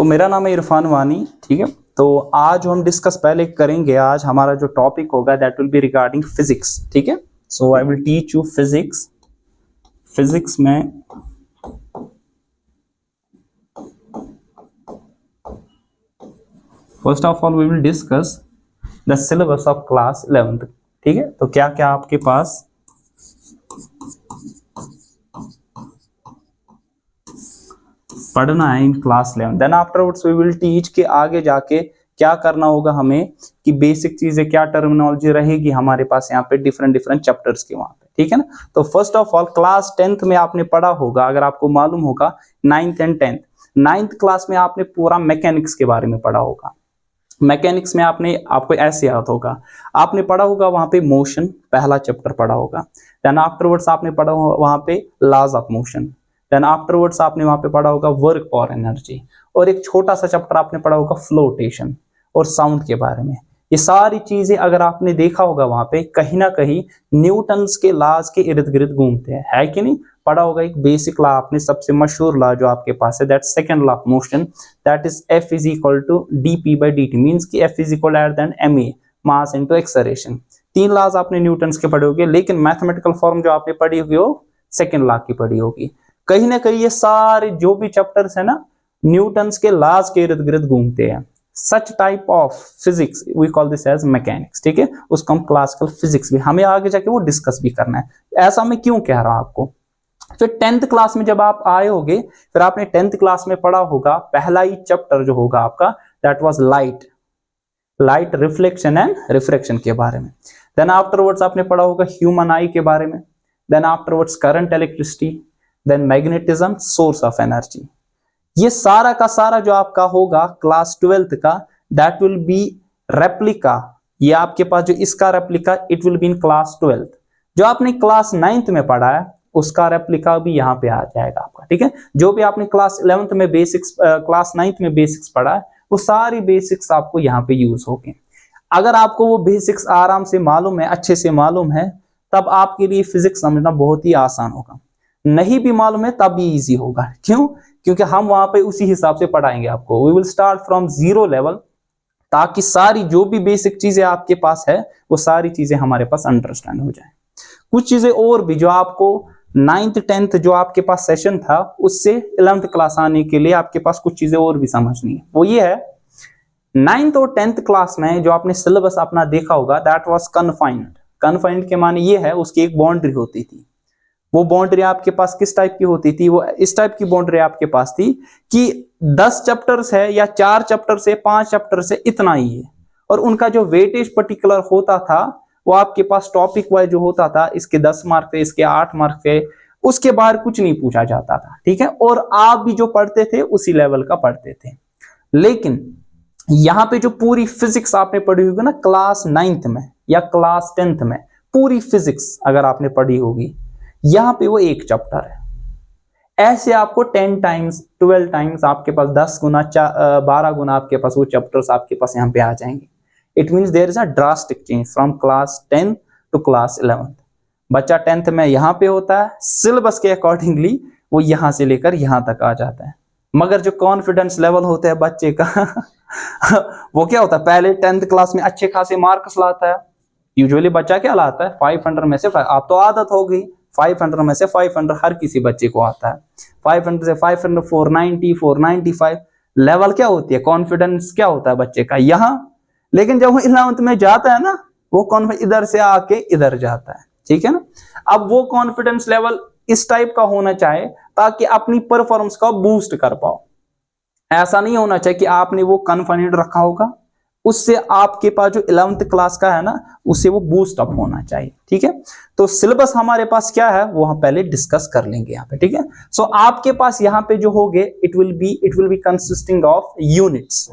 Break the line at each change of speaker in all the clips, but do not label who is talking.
मेरा नाम है इरफान वानी। ठीक है, तो आज हम डिस्कस पहले करेंगे। आज हमारा जो टॉपिक होगा that will be regarding physics. ठीक है, so I will teach you physics. Physics में first of all we will discuss the syllabus of class 11th। ठीक है, तो क्या क्या आपके पास पढ़ना है in class 11। Then afterwards we will teach कि आगे जाके क्या करना होगा हमें, कि बेसिक चीजें क्या टर्मिनोलॉजी रहेगी हमारे पास यहाँ पे डिफरेंट चैप्टर्स के वहां पे। ठीक है ना, तो first of all class 10th में आपने पढ़ा होगा, अगर आपको मालूम होगा 9th and 10th। 9th class में आपने पूरा मैकेनिक्स के बारे में पढ़ा होगा। मैकेनिक्स में आपको ऐसे याद होगा, आपने पढ़ा होगा वहां पे मोशन, पहला चैप्टर पढ़ा होगा। देन आफ्टरवर्ड्स आपने पढ़ा होगा वहां पे laws of motion. Then afterwards आपने वहां पे पढ़ा होगा वर्क और एनर्जी, और एक छोटा सा चैप्टर आपने पढ़ा होगा फ्लोटेशन और साउंड के बारे में। ये सारी चीजें अगर आपने देखा होगा वहां पे कहीं ना कहीं न्यूटन्स के लॉज के इर्द गिर्द घूमते हैं, है कि नहीं? पढ़ा होगा एक बेसिक लॉ आपने, सबसे मशहूर लॉ जो आपके पास है, that second law of motion, that is F is equal to dp/dt, means कि F is equal to ma, mass into acceleration. तीन लॉज आपने न्यूटन्स के पढ़े होंगे, लेकिन मैथमेटिकल फॉर्म जो आपने पढ़ी होगी वो सेकंड लॉ की पढ़ी होगी। कहीं ना कहीं ये सारे जो भी चैप्टर्स है ना, न्यूटन्स के लॉज के इर्द गिर्द घूमते हैं। Such type of physics we call this as mechanics. ठीक है, उसको हम क्लासिकल फिजिक्स भी, हमें आगे जाके वो डिस्कस भी करना है। ऐसा मैं क्यों कह रहा हूं आपको? फिर 10th क्लास में जब आप आए होगे, फिर आपने 10th क्लास में पढ़ा होगा पहला ही चैप्टर जो होगा आपका, that was light reflection and refraction के बारे में। देन आफ्टरवर्ड्स आपने पढ़ा होगा ह्यूमन आई के बारे में। Then afterwards current, electricity, then magnetism, source of energy. ये सारा का सारा जो आपका होगा क्लास 12th का, दैट विल बी रेप्लिका। ये आपके पास जो इसका replica, it will be in class 12th। जो आपने क्लास 9th में पढ़ा है उसका रेप्लिका भी यहाँ पे आ जाएगा आपका। ठीक है, जो भी आपने क्लास 11th में बेसिक्स, क्लास 9th में बेसिक्स पढ़ा है, वो सारी बेसिक्स आपको यहाँ पे यूज होंगे। अगर आपको वो बेसिक्स आराम से मालूम है, अच्छे से मालूम है, तब आपके लिए फिजिक्स समझना बहुत ही आसान होगा। नहीं भी मालूम है तब भी इजी होगा। क्यों? क्योंकि हम वहां पे उसी हिसाब से पढ़ाएंगे आपको। We will start from 0 level, ताकि सारी जो भी बेसिक चीजें आपके पास है वो सारी चीजें हमारे पास अंडरस्टैंड हो जाए। कुछ चीजें और भी जो आपको 9th 10th जो आपके पास सेशन था, उससे 11th क्लास आने के लिए आपके पास कुछ चीजें और भी समझनी है। वो ये है, 9th और 10th क्लास में जो आपने सिलेबस अपना देखा होगा, दैट वाज कन्फाइंड। कन्फाइंड के माने ये है, उसकी एक बाउंड्री होती थी। वो बाउंड्री आपके पास किस टाइप की होती थी? वो इस टाइप की बाउंड्री आपके पास थी कि 10 चैप्टर्स है या 4 चैप्टर से 5 चैप्टर से इतना ही है, और उनका जो वेटेज पर्टिकुलर होता था वो आपके पास टॉपिक वाइज जो होता था, इसके 10 मार्क थे, इसके 8 मार्क थे, उसके बाहर कुछ नहीं पूछा जाता था। ठीक है, और आप भी जो पढ़ते थे उसी लेवल का पढ़ते थे। लेकिन यहाँ पे जो पूरी फिजिक्स आपने पढ़ी होगी ना क्लास 9th में या क्लास 10th में, पूरी फिजिक्स अगर आपने पढ़ी होगी, यहाँ पे वो एक चैप्टर है। ऐसे आपको 10 टाइम्स 12 टाइम्स आपके पास 10 गुना 12 गुना आपके पास वो चैप्टर्स आपके पास यहाँ पे आ जाएंगे। It means there is a drastic change from class 10 to class 11th। बच्चा 10th में यहाँ पे होता है, सिलेबस के अकॉर्डिंगली वो यहाँ से लेकर यहाँ तक आ जाता है। मगर जो कॉन्फिडेंस लेवल होता है बच्चे का वो क्या होता है, पहले 10th क्लास में अच्छे खासे मार्क्स लाता है। यूजुअली बच्चा क्या लाता है? 500 में से 5। आप तो आदत हो गई, 500 में से 500 हर किसी बच्चे को आता है। 500 से 500, 490, 495 लेवल क्या होती है, कॉन्फिडेंस क्या होता है बच्चे का यहाँ। लेकिन जब वो 11th में जाता है ना, वो कॉन्फिडेंस इधर से आके इधर जाता है। ठीक है ना, अब वो कॉन्फिडेंस लेवल इस टाइप का होना चाहिए ताकि अपनी परफॉर्मेंस का बूस्ट कर पाओ। ऐसा नहीं होना चाहिए कि आपने वो कॉन्फिडेंट रखा होगा, उससे आपके पास जो 11th क्लास का है ना, उससे वो बूस्ट अप होना चाहिए। ठीक है, तो सिलेबस हमारे पास क्या है वो हम पहले डिस्कस कर लेंगे यहाँ पे। ठीक है, सो आपके पास यहाँ पे जो होगे, it will be consisting of units.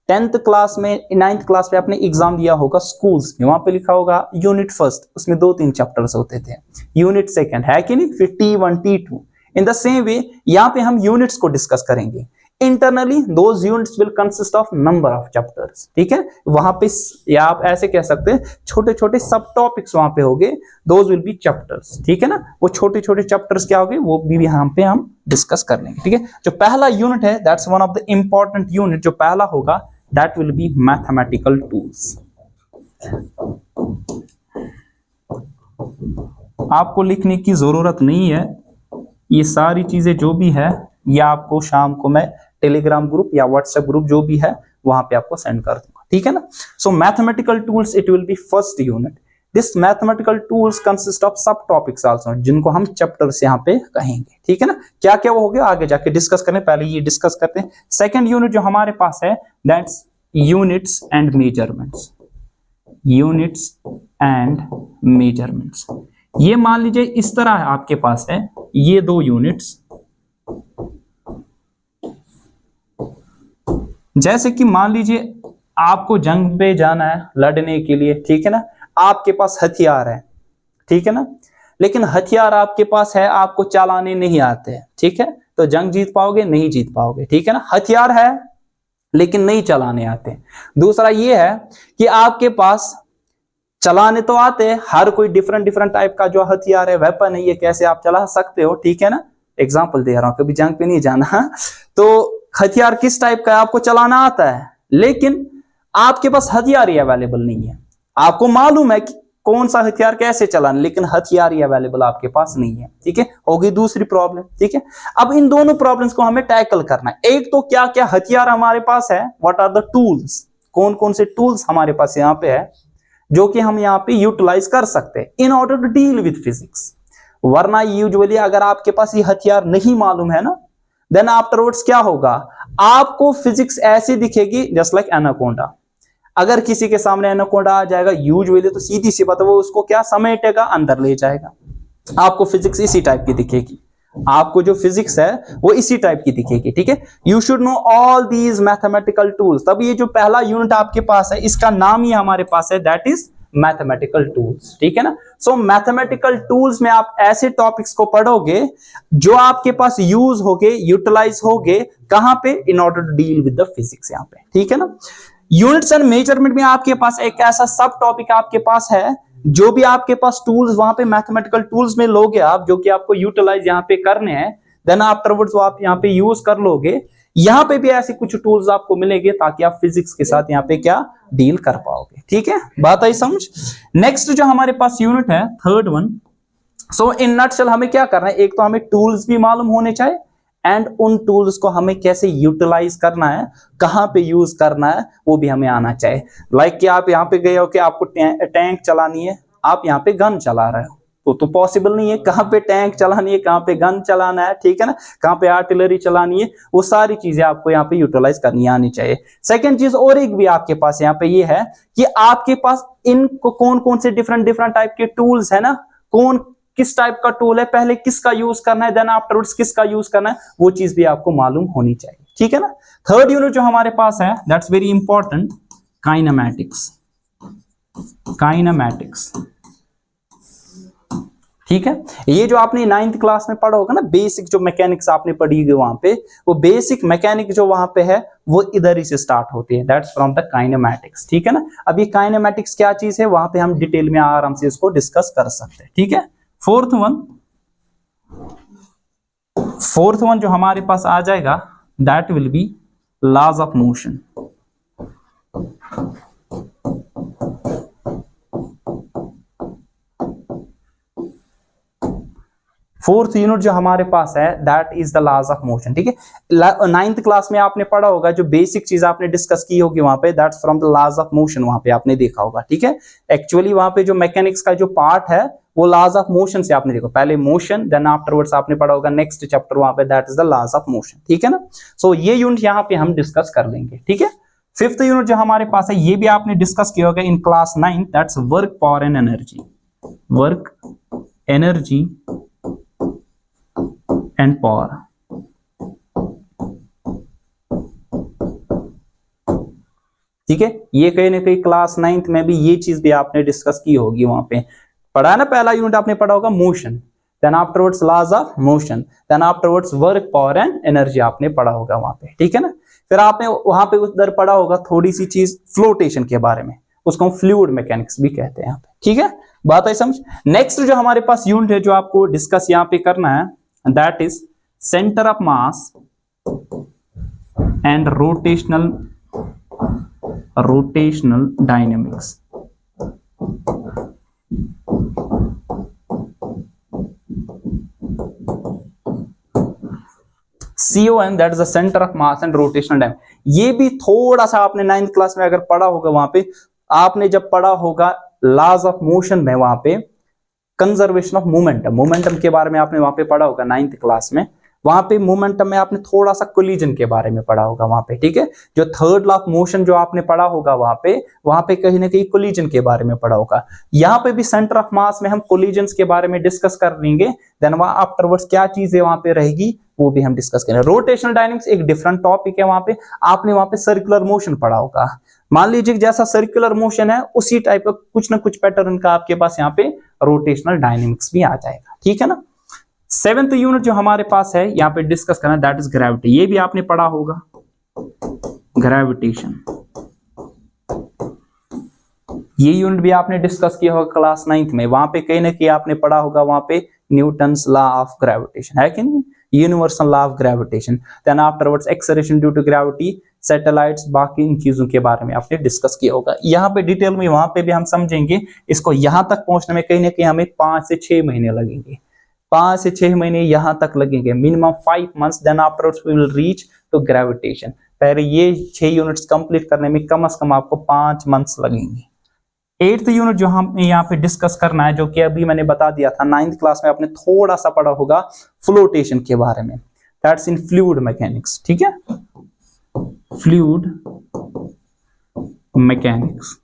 10th class में 9th क्लास पे आपने एग्जाम दिया होगा स्कूल्स में, वहां पे लिखा होगा यूनिट फर्स्ट, उसमें 2-3 चैप्टर्स होते थे। यूनिट सेकंड है कि नहीं, फिर T1 T2। In the same way यहाँ पे हम यूनिट्स को डिस्कस करेंगे। Internally those units will consist of number of chapters, ठीक है। वहां पे या आप ऐसे कह सकते हैं छोटे छोटे सब टॉपिक्स वहां पे होंगे, दोज विल बी चैप्टर्स, ठीक है ना। वो छोटे छोटे चैप्टर्स क्या होंगे वो भी यहाँ पे हम डिस्कस कर लेंगे, ठीक है। जो पहला यूनिट है that's one of the important unit, जो पहला होगा that will B mathematical tools. आपको लिखने की जरूरत नहीं है, ये सारी चीजें जो भी है ये आपको शाम को मैं टेलीग्राम ग्रुप या व्हाट्सएप ग्रुप जो भी है वहां पे आपको सेंड कर दूंगा, ठीक है ना। सो mathematical tools it will be first unit. This mathematical tools consist of सब टॉपिक्स आल्सो, जिनको हम चैप्टर्स यहाँ पे कहेंगे, ठीक है ना। क्या क्या वो हो गया आगे जाके डिस्कस करें, पहले ये डिस्कस करते हैं। सेकेंड यूनिट जो हमारे पास है that's units and measurements. Units and measurements, ये मान लीजिए इस तरह है आपके पास है ये दो यूनिट्स, जैसे कि मान लीजिए आपको जंग पे जाना है लड़ने के लिए, ठीक है ना। आपके पास हथियार है, ठीक है ना, लेकिन हथियार आपके पास है, आपको चलाने नहीं आते हैं, ठीक है। तो जंग जीत पाओगे नहीं जीत पाओगे, ठीक है ना। हथियार है लेकिन नहीं चलाने आते। दूसरा ये है कि आपके पास चलाने तो आते हैं, हर कोई डिफरेंट डिफरेंट टाइप का जो हथियार है वेपन है ये कैसे आप चला सकते हो, ठीक है ना। एग्जांपल दे रहा हूं, कभी जंग पे नहीं जाना। तो हथियार किस टाइप का है आपको चलाना आता है, लेकिन आपके पास हथियार ही अवेलेबल नहीं है। आपको मालूम है कि कौन सा हथियार कैसे चलाना, लेकिन हथियार ही अवेलेबल आपके पास नहीं है, ठीक है। होगी दूसरी प्रॉब्लम, ठीक है। अब इन दोनों प्रॉब्लम्स को हमें टैकल करना है। एक तो क्या क्या हथियार हमारे पास है, व्हाट आर द टूल्स, कौन कौन से टूल्स हमारे पास यहाँ पे है जो कि हम यहाँ पे यूटिलाइज कर सकते हैं in order to deal with physics. वरना यूजुअली अगर आपके पास ये हथियार नहीं मालूम है ना, देन आफ्टरवर्ड्स क्या होगा, आपको फिजिक्स ऐसी दिखेगी जस्ट लाइक एनाकोंडा। अगर किसी के सामने एनाकोंडा आ जाएगा यूजुअली तो सीधी सी बात है वो उसको क्या समेटेगा, अंदर ले जाएगा। आपको फिजिक्स इसी टाइप की दिखेगी, आपको जो फिजिक्स है वो इसी टाइप की दिखेगी, ठीक है। You should know all these mathematical tools. तब ये जो पहला यूनिट आपके पास है इसका नाम ही हमारे पास है दैट इज मैथमेटिकल टूल्स, ठीक है ना। सो मैथमेटिकल टूल्स में आप ऐसे टॉपिक्स को पढ़ोगे जो आपके पास यूज होगे, यूटिलाइज होगे, कहां पे, in order to deal with the physics यहाँ पे, ठीक है ना। यूनिट्स एंड मेजरमेंट में आपके पास एक ऐसा सब टॉपिक आपके पास है जो भी आपके पास टूल्स वहां पे मैथमेटिकल टूल्स में लोगे आप, जो कि आपको यूटिलाइज यहाँ पे करने हैं, देन आफ्टरवर्ड्स वो आप यहाँ पे यूज कर लोगे। यहाँ पे भी ऐसे कुछ टूल्स आपको मिलेंगे ताकि आप फिजिक्स के साथ यहाँ पे क्या डील कर पाओगे, ठीक है। बात आई समझ। नेक्स्ट जो हमारे पास यूनिट है third one. So in nutshell हमें क्या करना है, एक तो हमें टूल्स भी मालूम होने चाहिए एंड उन टूल्स को हमें कैसे यूटिलाइज करना है, कहां पे यूज करना है वो भी हमें आना चाहिए। लाइक कि आप यहाँ पे गए हो कि आपको टैंक चलानी है, आप यहाँ पे गन चला रहे हो तो पॉसिबल नहीं है। कहां पे टैंक चलानी है, कहां पे गन चलाना है, ठीक है ना, कहां पे आर्टिलरी चलानी है, वो सारी चीजें आपको यहाँ पे यूटिलाइज करनी आनी चाहिए। सेकेंड चीज और एक भी आपके पास यहाँ पे ये है कि आपके पास इन कौन कौन से डिफरेंट डिफरेंट टाइप के टूल्स है ना, कौन किस टाइप का टूल है, पहले किसका यूज करना है, देन आफ्टरवर्ड्स किसका यूज करना है, वो चीज भी आपको मालूम होनी चाहिए, ठीक है ना। थर्ड यूनिट जो हमारे पास है that's very important, kinematics. Kinematics, ठीक है। ये जो आपने 9th क्लास में पढ़ा होगा ना, बेसिक जो मैकेनिक्स आपने पढ़ी होगी वहां पे, वो बेसिक मैकेनिक जो वहां पे है वो इधर ही से स्टार्ट होती है, दैट्स फ्रॉम द काइनेमैटिक्स, ठीक है ना। अब ये काइनेमैटिक्स क्या चीज है वहां पे हम डिटेल में आराम से इसको डिस्कस कर सकते हैं, ठीक है। फोर्थ वन जो हमारे पास आ जाएगा that will be laws of motion. Fourth unit जो हमारे पास है that is the laws of motion, ठीक है। 9th क्लास में आपने पढ़ा होगा, जो बेसिक चीज आपने डिस्कस की होगी वहां पे, that's from the laws of motion, वहां पे आपने देखा होगा, ठीक है। एक्चुअली वहां पे जो मैकेनिक्स का जो पार्ट है वो लॉज ऑफ मोशन से आपने देखा, पहले मोशन देन आफ्टरवर्ड्स आपने पढ़ा होगा नेक्स्ट चैप्टर वहां पे, that is the laws of motion, ठीक है ना। सो ये यूनिट यहाँ पे हम डिस्कस कर लेंगे, ठीक है। फिफ्थ यूनिट जो हमारे पास है ये भी आपने डिस्कस किया होगा in class 9, that's work, power and energy. Work, energy and power, ठीक है। ये कहीं ना कहीं क्लास 9th में भी ये चीज भी आपने डिस्कस की होगी, वहां पे पढ़ा ना, पहला यूनिट आपने पढ़ा होगा motion, then afterwards laws of motion, then afterwards work, power and energy आपने पढ़ा होगा वहां पे, ठीक है ना। फिर आपने वहां पे उधर पढ़ा होगा थोड़ी सी चीज फ्लोटेशन के बारे में, उसको हम फ्लूइड मैकेनिक्स भी कहते हैं यहाँ पे, ठीक है, बात है समझ। नेक्स्ट जो हमारे पास यूनिट है जो आपको डिस्कस यहाँ पे करना है, that is centre of mass and rotational dynamics. COM, that is the centre of mass and rotational dynamics. ये भी थोड़ा सा आपने 9th क्लास में अगर पढ़ा होगा, वहां पे आपने जब पढ़ा होगा लॉज ऑफ मोशन में, वहां पे कंजर्वेशन ऑफ मोमेंटम के बारे में आपने वहां पे पढ़ा होगा 9th क्लास में। वहां पे मोमेंटम में आपने थोड़ा सा कोलिजन के बारे में पढ़ा होगा वहां पे, ठीक है। जो थर्ड लॉ ऑफ मोशन जो आपने पढ़ा होगा वहां पे कहीं ना कहीं कोलिजन के बारे में पढ़ा होगा। यहाँ पे भी सेंटर ऑफ मास में हम कोलिजन्स के बारे में डिस्कस कर लेंगे, देन वहां आफ्टरवर्ड्स क्या चीजें वहां पे रहेगी वो भी हम डिस्कस करेंगे। रोटेशनल डायनेमिक्स एक डिफरेंट टॉपिक है, वहां पे आपने वहां पे सर्कुलर मोशन पढ़ा होगा। मान लीजिए जैसा सर्कुलर मोशन है उसी टाइप का कुछ ना कुछ पैटर्न का आपके पास यहाँ पे रोटेशनल डायनेमिक्स भी आ जाएगा, ठीक है ना। 7th यूनिट जो हमारे पास है यहाँ पे डिस्कस करना, दैट इज ग्रेविटी। ये भी आपने पढ़ा होगा, ग्रेविटेशन। ये यूनिट भी आपने डिस्कस किया होगा क्लास 9th में। वहां पे कहीं ना कहीं आपने पढ़ा होगा वहां पे न्यूटन्स लॉ ऑफ ग्रेविटेशन है कि नहीं, universal law of gravitation. Then afterwards acceleration due to gravity, satellites, बाकी इन चीजों के बारे में आपने डिस्कस किया होगा। यहाँ पे डिटेल में वहां पे भी हम समझेंगे। इसको यहाँ तक पहुंचने में कहीं ना कहीं हमें 5 से 6 महीने लगेंगे, 5 से 6 महीने यहाँ तक लगेंगे, minimum 5 months। Then afterwards we will reach to gravitation. पहले ये 6 यूनिट्स कंप्लीट करने में कम से कम आपको 5 months लगेंगे। 8th यूनिट जो हम यहाँ पे डिस्कस करना है, जो कि अभी मैंने बता दिया था 9th क्लास में आपने थोड़ा सा पढ़ा होगा फ्लोटेशन के बारे में, दैट्स इन फ्लूइड मैकेनिक्स, ठीक है, फ्लूइड मैकेनिक्स।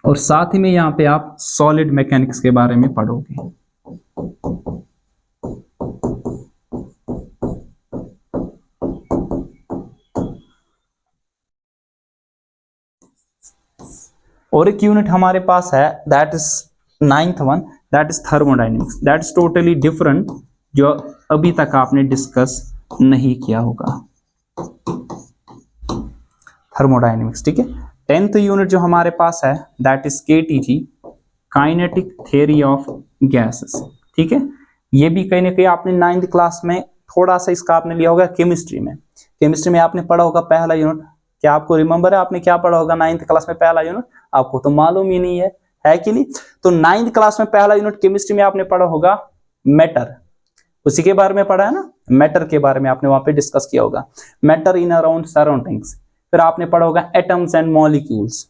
और साथ ही में यहाँ पे आप सॉलिड मैकेनिक्स के बारे में पढ़ोगे। और एक यूनिट हमारे पास है, that is 9th one, that is thermodynamics. That is totally different, जो अभी तक आपने डिस्कस नहीं किया होगा, थर्मोडायनेमिक्स, ठीक है। 10th यूनिट जो हमारे पास है, that is KTG, kinetic theory of gases, ठीक है। ये भी कहीं ना कहीं आपने 9th क्लास में थोड़ा सा इसका आपने लिया होगा। केमिस्ट्री में आपने पढ़ा होगा पहला यूनिट। क्या आपको रिमेंबर है आपने क्या पढ़ा होगा 9th क्लास में पहला यूनिट? आपको तो मालूम ही नहीं है कि नहीं। तो 9th क्लास में पहला यूनिट केमिस्ट्री में आपने पढ़ा होगा मैटर, उसी के बारे में पढ़ा है ना, मैटर के बारे में आपने वहां पे डिस्कस किया होगा, मैटर इन अराउंड सराउंडिंग्स। फिर आपने पढ़ा होगा atoms and molecules.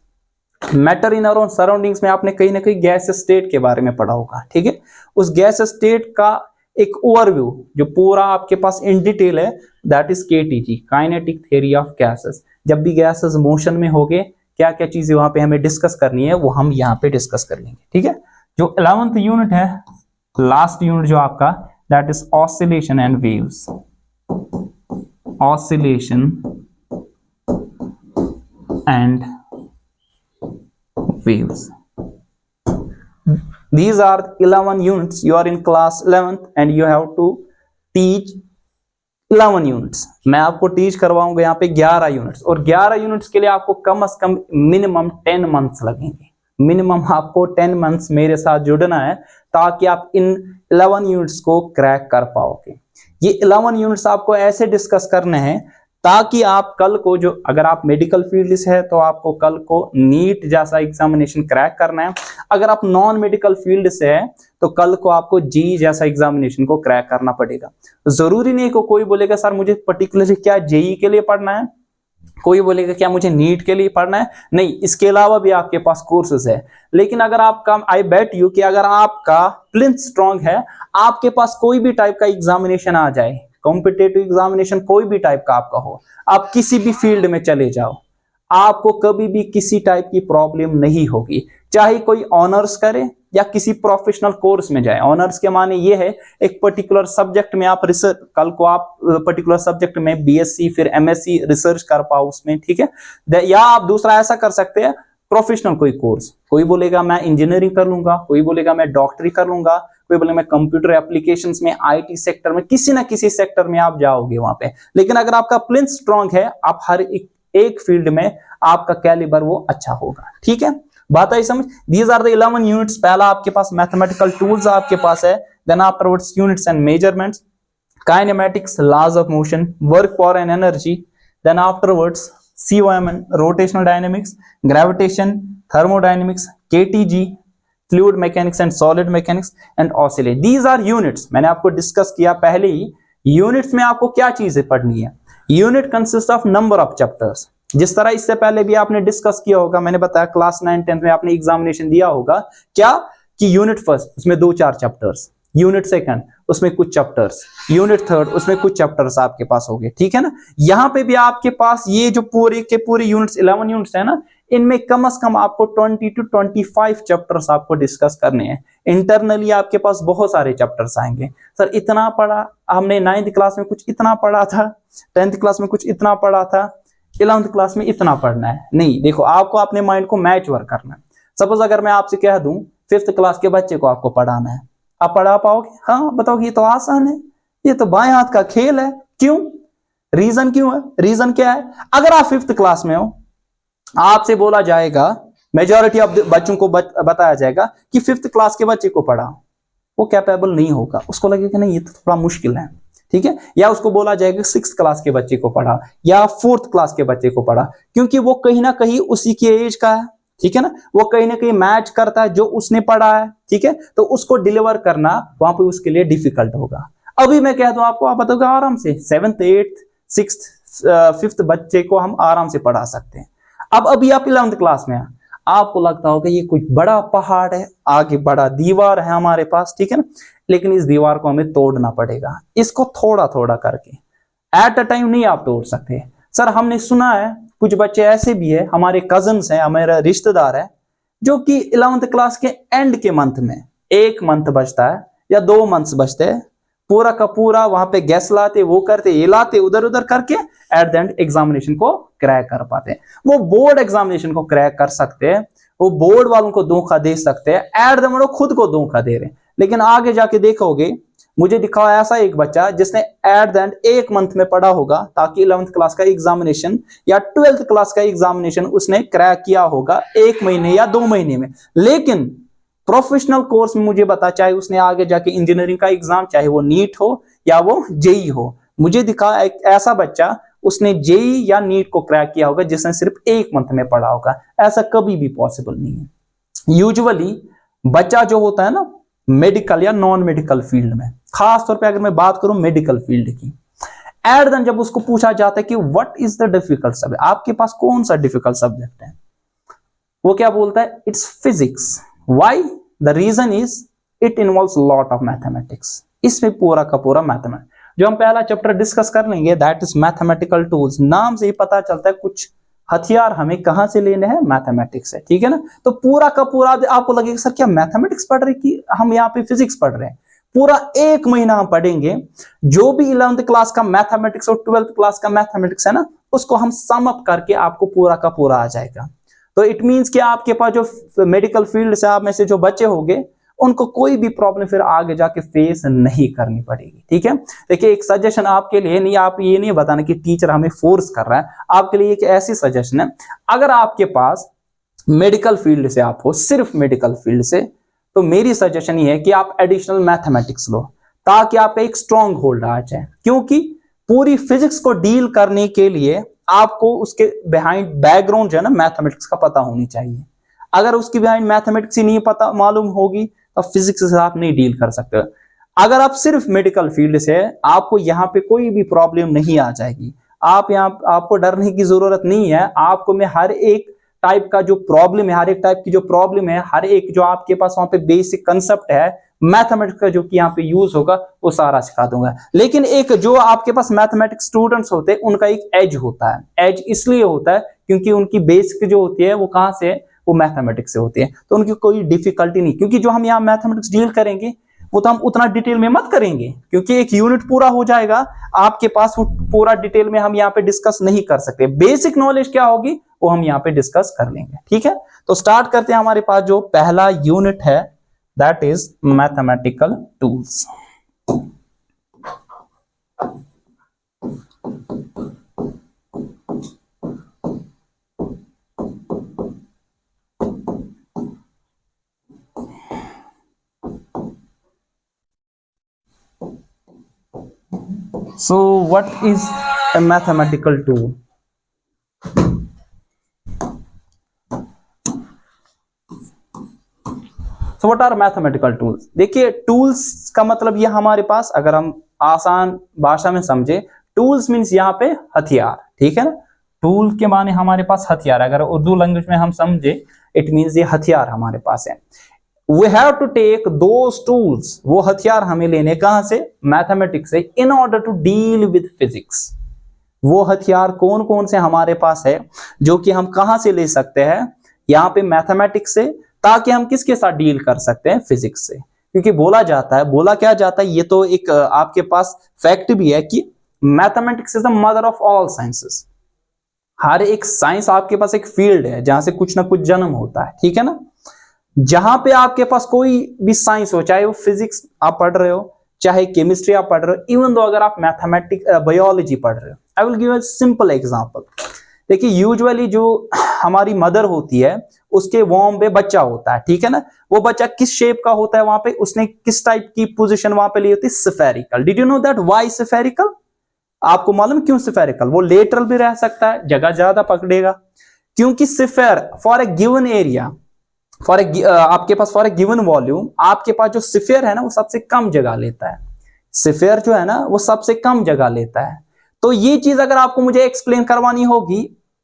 Matter in around surroundings में आपने कहीं ना कहीं गैस स्टेट के बारे में पढ़ा होगा, ठीक है। उस गैस स्टेट का एक ओवरव्यू जो पूरा आपके पास इन डिटेल है, that is KTG, kinetic theory of gases. जब भी गैसेस मोशन में होंगे, क्या क्या चीजें वहां पे हमें डिस्कस करनी है वो हम यहाँ पे डिस्कस कर लेंगे, ठीक है। जो 11th यूनिट है, लास्ट यूनिट जो आपका, that is oscillation and waves, oscillation and waves. These are 11 units. You are in class 11th and you have to teach 11 units. मैं आपको टीच करवाऊंगा यहाँ पे 11 यूनिट्स, और 11 यूनिट्स के लिए आपको कम से कम मिनिमम 10 months लगेंगे। मिनिमम आपको 10 months मेरे साथ जुड़ना है ताकि आप इन 11 यूनिट्स को क्रैक कर पाओगे। ये 11 यूनिट्स आपको ऐसे डिस्कस करने हैं ताकि आप कल को, जो अगर आप मेडिकल फील्ड से है तो आपको कल को नीट जैसा एग्जामिनेशन क्रैक करना है। अगर आप नॉन मेडिकल फील्ड से है तो कल को आपको जी जैसा एग्जामिनेशन को क्रैक करना पड़ेगा। जरूरी नहीं को कोई बोलेगा सर मुझे पर्टिकुलरली क्या जेई के लिए पढ़ना है, कोई बोलेगा क्या मुझे नीट के लिए पढ़ना है, नहीं, इसके अलावा भी आपके पास कोर्सेज है। लेकिन अगर आपका, आई बेट यू कि अगर आपका प्लिंथ स्ट्रांग है, आपके पास कोई भी टाइप का एग्जामिनेशन आ जाए, कॉम्पिटेटिव एग्जामिनेशन कोई भी टाइप का आपका हो, आप किसी भी फील्ड में चले जाओ, आपको कभी भी किसी टाइप की प्रॉब्लम नहीं होगी। चाहे कोई ऑनर्स करे या किसी प्रोफेशनल कोर्स में जाए। ऑनर्स के माने ये है एक पर्टिकुलर सब्जेक्ट में आप रिसर्च, कल को आप पर्टिकुलर सब्जेक्ट में BSc फिर MSc रिसर्च कर पाओ उसमें, ठीक है। या आप दूसरा ऐसा कर सकते हैं, प्रोफेशनल कोई कोर्स, कोई बोलेगा मैं इंजीनियरिंग कर लूंगा, कोई बोलेगा मैं डॉक्टरी कर लूंगा, कोई बोले मैं कंप्यूटर एप्लीकेशंस में, आईटी सेक्टर में, किसी ना किसी सेक्टर में आप जाओगे वहां पे। लेकिन अगर आपका प्लेन स्ट्रांग है, आप हर एक फील्ड में आपका कैलिबर वो अच्छा होगा। ठीक है, बात आई समझ। These are the 11 units. पहला आपके पास मैथमेटिकल टूल्स आपके पास है, then afterwards units and measurements, kinematics, laws of motion, work power and energy, then afterwards COM and rotational dynamics, gravitation, thermodynamics, KTG, fluid mechanics and solid mechanics and oscillation. These are units. मैंने आपको discuss किया पहले ही, units में आपको क्या चीजें पढ़नी है। Unit consist of number of chapters. जिस तरह इससे पहले भी आपने डिस्कस किया होगा, मैंने बताया क्लास 9 10 में आपने एग्जामिनेशन दिया होगा क्या, कि यूनिट फर्स्ट उसमें 2-4 चैप्टर्स, यूनिट सेकंड उसमें कुछ चैप्टर्स, यूनिट थर्ड उसमें कुछ चैप्टर्स आपके पास हो गए। ठीक है ना, यहां पे भी आपके पास ये जो पूरे के पूरे यूनिट्स 11 यूनिट्स है ना, इनमें कम से कम आपको 20 to 25 चैप्टर्स आपको डिस्कस करने हैं। इंटरनली आपके पास बहुत सारे चैप्टर्स आएंगे। सर इतना पढ़ा हमने 9th क्लास में, कुछ इतना पढ़ा था, 10th क्लास में कुछ इतना पढ़ा था, 11th क्लास में इतना पढ़ना है। नहीं, देखो आपको अपने माइंड को मैच वर्क करना है। सपोज अगर मैं आपसे कह दूं 5th क्लास के बच्चे को आपको पढ़ाना है, आप पढ़ा पाओगे? हाँ, बताओगे ये तो आसान है, ये तो बाएं हाथ का खेल है। क्यों? रीजन क्यों है? रीजन क्या है? अगर आप 5th क्लास में हो, आपसे बोला जाएगा, मेजॉरिटी ऑफ बच्चों को बताया जाएगा कि 5th क्लास के बच्चे को पढ़ाओ, वो कैपेबल नहीं होगा, उसको लगेगा नहीं ये तो थोड़ा मुश्किल है। ठीक है, या उसको बोला जाएगा 6th क्लास के बच्चे को पढ़ा या 4th क्लास के बच्चे को पढ़ा, क्योंकि वो कहीं ना कहीं उसी की एज का है। ठीक है ना, वो कहीं ना कहीं मैच करता है जो उसने पढ़ा है। ठीक है, तो उसको डिलीवर करना वहां पे उसके लिए डिफिकल्ट होगा। अभी मैं कह दूं आपको, आप बताओगे आराम से 7th 8th 6th 5th बच्चे को हम आराम से पढ़ा सकते हैं। अब अभी आप 11th क्लास में हैं, आपको लगता होगा ये कोई बड़ा पहाड़ है, आगे बड़ा दीवार है हमारे पास। ठीक है ना, लेकिन इस दीवार को हमें तोड़ना पड़ेगा, इसको थोड़ा थोड़ा करके, एट अ टाइम नहीं आप तोड़ सकते। सर हमने सुना है कुछ बच्चे ऐसे भी है, हमारे कजन्स हैं, हमारे रिश्तेदार है, जो कि 11th क्लास के एंड के मंथ में 1 मंथ बचता है या 2 मंथ्स बचते हैं, पूरा का पूरा वहां पे गैस लाते, वो करते, ये लाते, उधर उधर करके एट द एंड एग्जामिनेशन को क्रैक कर पाते हैं। वो बोर्ड एग्जामिनेशन को क्रैक कर सकते हैं, वो बोर्ड वालों को धोखा दे सकते हैं, एट द एंड खुद को धोखा दे रहे हैं। लेकिन आगे जाके देखोगे, मुझे दिखा ऐसा एक बच्चा जिसने एट द एंड 1 मंथ में पढ़ा होगा, ताकि 11th क्लास का एग्जामिनेशन या 12th क्लास का एग्जामिनेशन उसने क्रैक किया होगा 1 महीने या 2 महीने में। लेकिन प्रोफेशनल कोर्स में मुझे बता, चाहे उसने आगे जाके इंजीनियरिंग का एग्जाम, चाहे वो नीट हो या वो जेई हो, मुझे दिखा एक ऐसा बच्चा, उसने जेई या नीट को क्रैक किया होगा जिसने सिर्फ 1 मंथ में पढ़ा होगा। ऐसा कभी भी पॉसिबल नहीं है। यूजुअली बच्चा जो होता है ना, मेडिकल या नॉन मेडिकल फील्ड में, खास तौर पे अगर मैं बात करूं मेडिकल फील्ड की, एट देन जब उसको पूछा जाता है कि what is the difficult subject, आपके पास कौन सा डिफिकल्ट सब्जेक्ट है, वो क्या बोलता है? It's physics. Why? The reason is it involves lot of mathematics. इसमें पूरा का पूरा मैथमेटिक्स, जो हम पहला चैप्टर डिस्कस कर लेंगे, दैट इज मैथमेटिकल टूल्स। नाम से ही पता चलता है कुछ हथियार हमें कहां से लेने हैं, मैथमेटिक्स है। ठीक है ना, तो पूरा का पूरा आपको लगेगा सर क्या मैथमेटिक्स पढ़ रहे कि हम यहाँ पे फिजिक्स पढ़ रहे हैं। पूरा 1 महीना हम पढ़ेंगे, जो भी 11th क्लास का मैथमेटिक्स और 12th क्लास का मैथमेटिक्स है ना, उसको हम सम अप करके आपको पूरा का पूरा आ जाएगा। तो इट मींस कि आपके पास जो मेडिकल फील्ड से आप में से जो बच्चे होंगे, उनको कोई भी प्रॉब्लम फिर आगे जाके फेस नहीं करनी पड़ेगी। ठीक है, देखिए एक सजेशन आपके लिए, नहीं आप ये नहीं बताना कि टीचर हमें फोर्स कर रहा है, आपके लिए एक ऐसी सजेशन है, अगर आपके पास मेडिकल फील्ड से आप हो, सिर्फ मेडिकल फील्ड से, तो मेरी सजेशन ये है कि आप एडिशनल मैथमेटिक्स लो, ताकि आपका एक स्ट्रॉन्ग होल्ड आ जाए। क्योंकि पूरी फिजिक्स को डील करने के लिए आपको उसके बिहाइंड बैकग्राउंड जो है ना मैथमेटिक्स का पता होनी चाहिए। अगर उसकी बिहाइंड मैथमेटिक्स ही नहीं पता मालूम होगी, तो फिजिक्स से आप नहीं डील कर सकते। अगर आप सिर्फ मेडिकल फील्ड से, आपको यहाँ पे कोई भी प्रॉब्लम नहीं आ जाएगी। आप यहाँ, आपको डरने की जरूरत नहीं है। आपको मैं हर एक टाइप का जो प्रॉब्लम है, हर एक टाइप की जो प्रॉब्लम है, हर एक जो आपके पास वहां पे बेसिक कंसेप्ट है मैथमेटिक्स का जो कि यहाँ पे यूज होगा, वो सारा सिखा दूंगा। लेकिन एक जो आपके पास मैथमेटिक्स स्टूडेंट्स होते हैं, उनका एक एज होता है। एज इसलिए होता है क्योंकि उनकी बेसिक जो होती है वो कहाँ से, वो मैथमेटिक्स से होती है, तो उनकी कोई डिफिकल्टी नहीं। क्योंकि जो हम यहाँ मैथमेटिक्स डील करेंगे वो तो हम उतना डिटेल में मत करेंगे, क्योंकि एक यूनिट पूरा हो जाएगा आपके पास, वो पूरा डिटेल में हम यहाँ पे डिस्कस नहीं कर सकते। बेसिक नॉलेज क्या होगी वो हम यहाँ पे डिस्कस कर लेंगे। ठीक है, तो स्टार्ट करते हैं। हमारे पास जो पहला यूनिट है that is mathematical tools. So what is a mathematical tool? So what are mathematical tools? देखिए tools का मतलब ये हमारे पास, अगर हम आसान भाषा में समझे, tools मीन्स यहाँ पे हथियार, ठीक है ना। टूल के माने हमारे पास हथियार, अगर उर्दू लैंग्वेज में हम समझे इट मीन्स ये हथियार हमारे पास है। We have to take those tools, वो हथियार हमें लेने कहां से, मैथमेटिक्स से, in order to deal with physics। वो हथियार कौन कौन से हमारे पास है जो कि हम कहां से ले सकते हैं, यहाँ पे मैथमेटिक्स से, ताकि हम किसके साथ डील कर सकते हैं, फिजिक्स से। क्योंकि बोला क्या जाता है, ये तो एक आपके पास फैक्ट भी है कि mathematics is the mother of all sciences. हर एक साइंस आपके पास एक फील्ड है जहां से कुछ ना कुछ जन्म होता है, ठीक है ना। जहां पे आपके पास कोई भी साइंस हो, चाहे वो फिजिक्स आप पढ़ रहे हो, चाहे केमिस्ट्री आप पढ़ रहे हो, इवन दो अगर आप मैथमेटिक्स बायोलॉजी पढ़ रहे हो। I will give a simple example. देखिए यूजुअली जो हमारी मदर होती है उसके वॉर्म पे बच्चा होता है, ठीक है ना। वो बच्चा किस शेप का होता है, वहां पे उसने किस टाइप की पोजीशन वहां पे ली होती है, spherical. Did you know that why spherical? आपको मालूम क्यों स्फेरिकल? वो लेटरल भी रह सकता है, जगह ज्यादा पकड़ेगा, क्योंकि sphere for a given area, आपके पास फॉर ए गिवन वॉल्यूम, आपके पास जो स्फीयर है ना वो सबसे कम जगह लेता है। स्फीयर जो है ना वो सबसे कम जगह लेता है। तो ये चीज अगर आपको मुझे एक्सप्लेन करवानी होगी,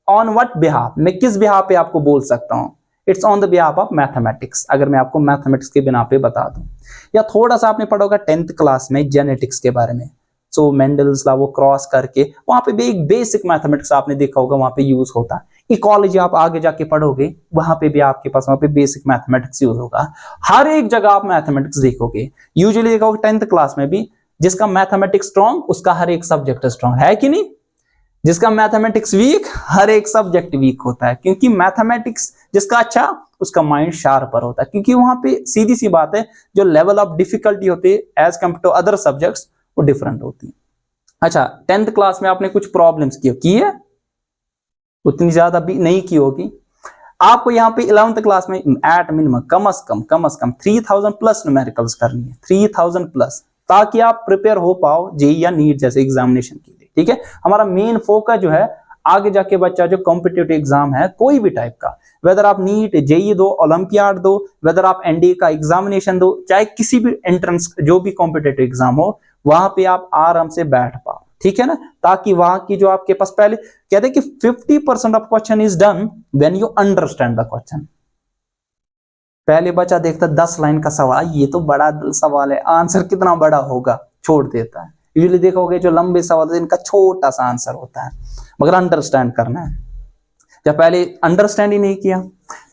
ऑन व्हाट बिहाफ, मैं किस बिहाफ पे आपको बोल सकता हूं, it's on the behalf of mathematics. अगर मैं आपको मैथमेटिक्स के बिना पे बता दूं, या थोड़ा सा आपने पढ़ा होगा 10th क्लास में जेनेटिक्स के बारे में, सो मेंडल्स लॉ वो क्रॉस करके वहां पे भी एक बेसिक मैथमेटिक्स आपने देखा होगा, वहां पे यूज होता है। इकोलॉजी आप आगे जाके पढ़ोगे, वहां पे भी आपके पास वहां पे बेसिक मैथमेटिक्स यूज होगा। हर एक जगह आप मैथमेटिक्स देखोगे, यूजुअली देखोगे 10th क्लास में भी, जिसका मैथमेटिक्स स्ट्रॉन्ग उसका हर एक सब्जेक्ट स्ट्रॉन्ग है कि नहीं, जिसका मैथमेटिक्स वीक हर एक सब्जेक्ट वीक होता है। क्योंकि मैथमेटिक्स जिसका अच्छा उसका माइंड शार्पर होता है, क्योंकि वहां पे सीधी सी बात है, जो लेवल ऑफ डिफिकल्टी होती है as compare to other subjects वो डिफरेंट होती है। अच्छा 10th क्लास में आपने कुछ प्रॉब्लम्स की है, उतनी ज्यादा भी नहीं की होगी। आपको यहाँ पे 11th क्लास में एट मिनिमम कम से कम 3000 प्लस न्यूमेरिकल्स करनी है, 3000 प्लस, ताकि आप प्रिपेयर हो पाओ जेई या नीट जैसे एग्जामिनेशन के लिए, ठीक है। हमारा मेन फोकस जो है, आगे जाके बच्चा जो कॉम्पिटिटिव एग्जाम है कोई भी टाइप का, वेदर आप नीट जेई दो, ओलंपियाड दो, वेदर आप एनडीए का एग्जामिनेशन दो, चाहे किसी भी एंट्रेंस जो भी कॉम्पिटिटिव एग्जाम हो, वहां पे आप आराम से बैठ पाओ, ठीक है ना। ताकि वहां की जो आपके पास, पहले कहते हैं कि 50% of question is done when you understand the question. पहले बच्चा देखता 10 लाइन का सवाल, ये तो बड़ा सवाल है, आंसर कितना बड़ा होगा, छोड़ देता है। यूजुअली देखोगे जो लंबे सवाल है इनका छोटा सा आंसर होता है, मगर अंडरस्टैंड करना है। जब पहले अंडरस्टैंड ही नहीं किया,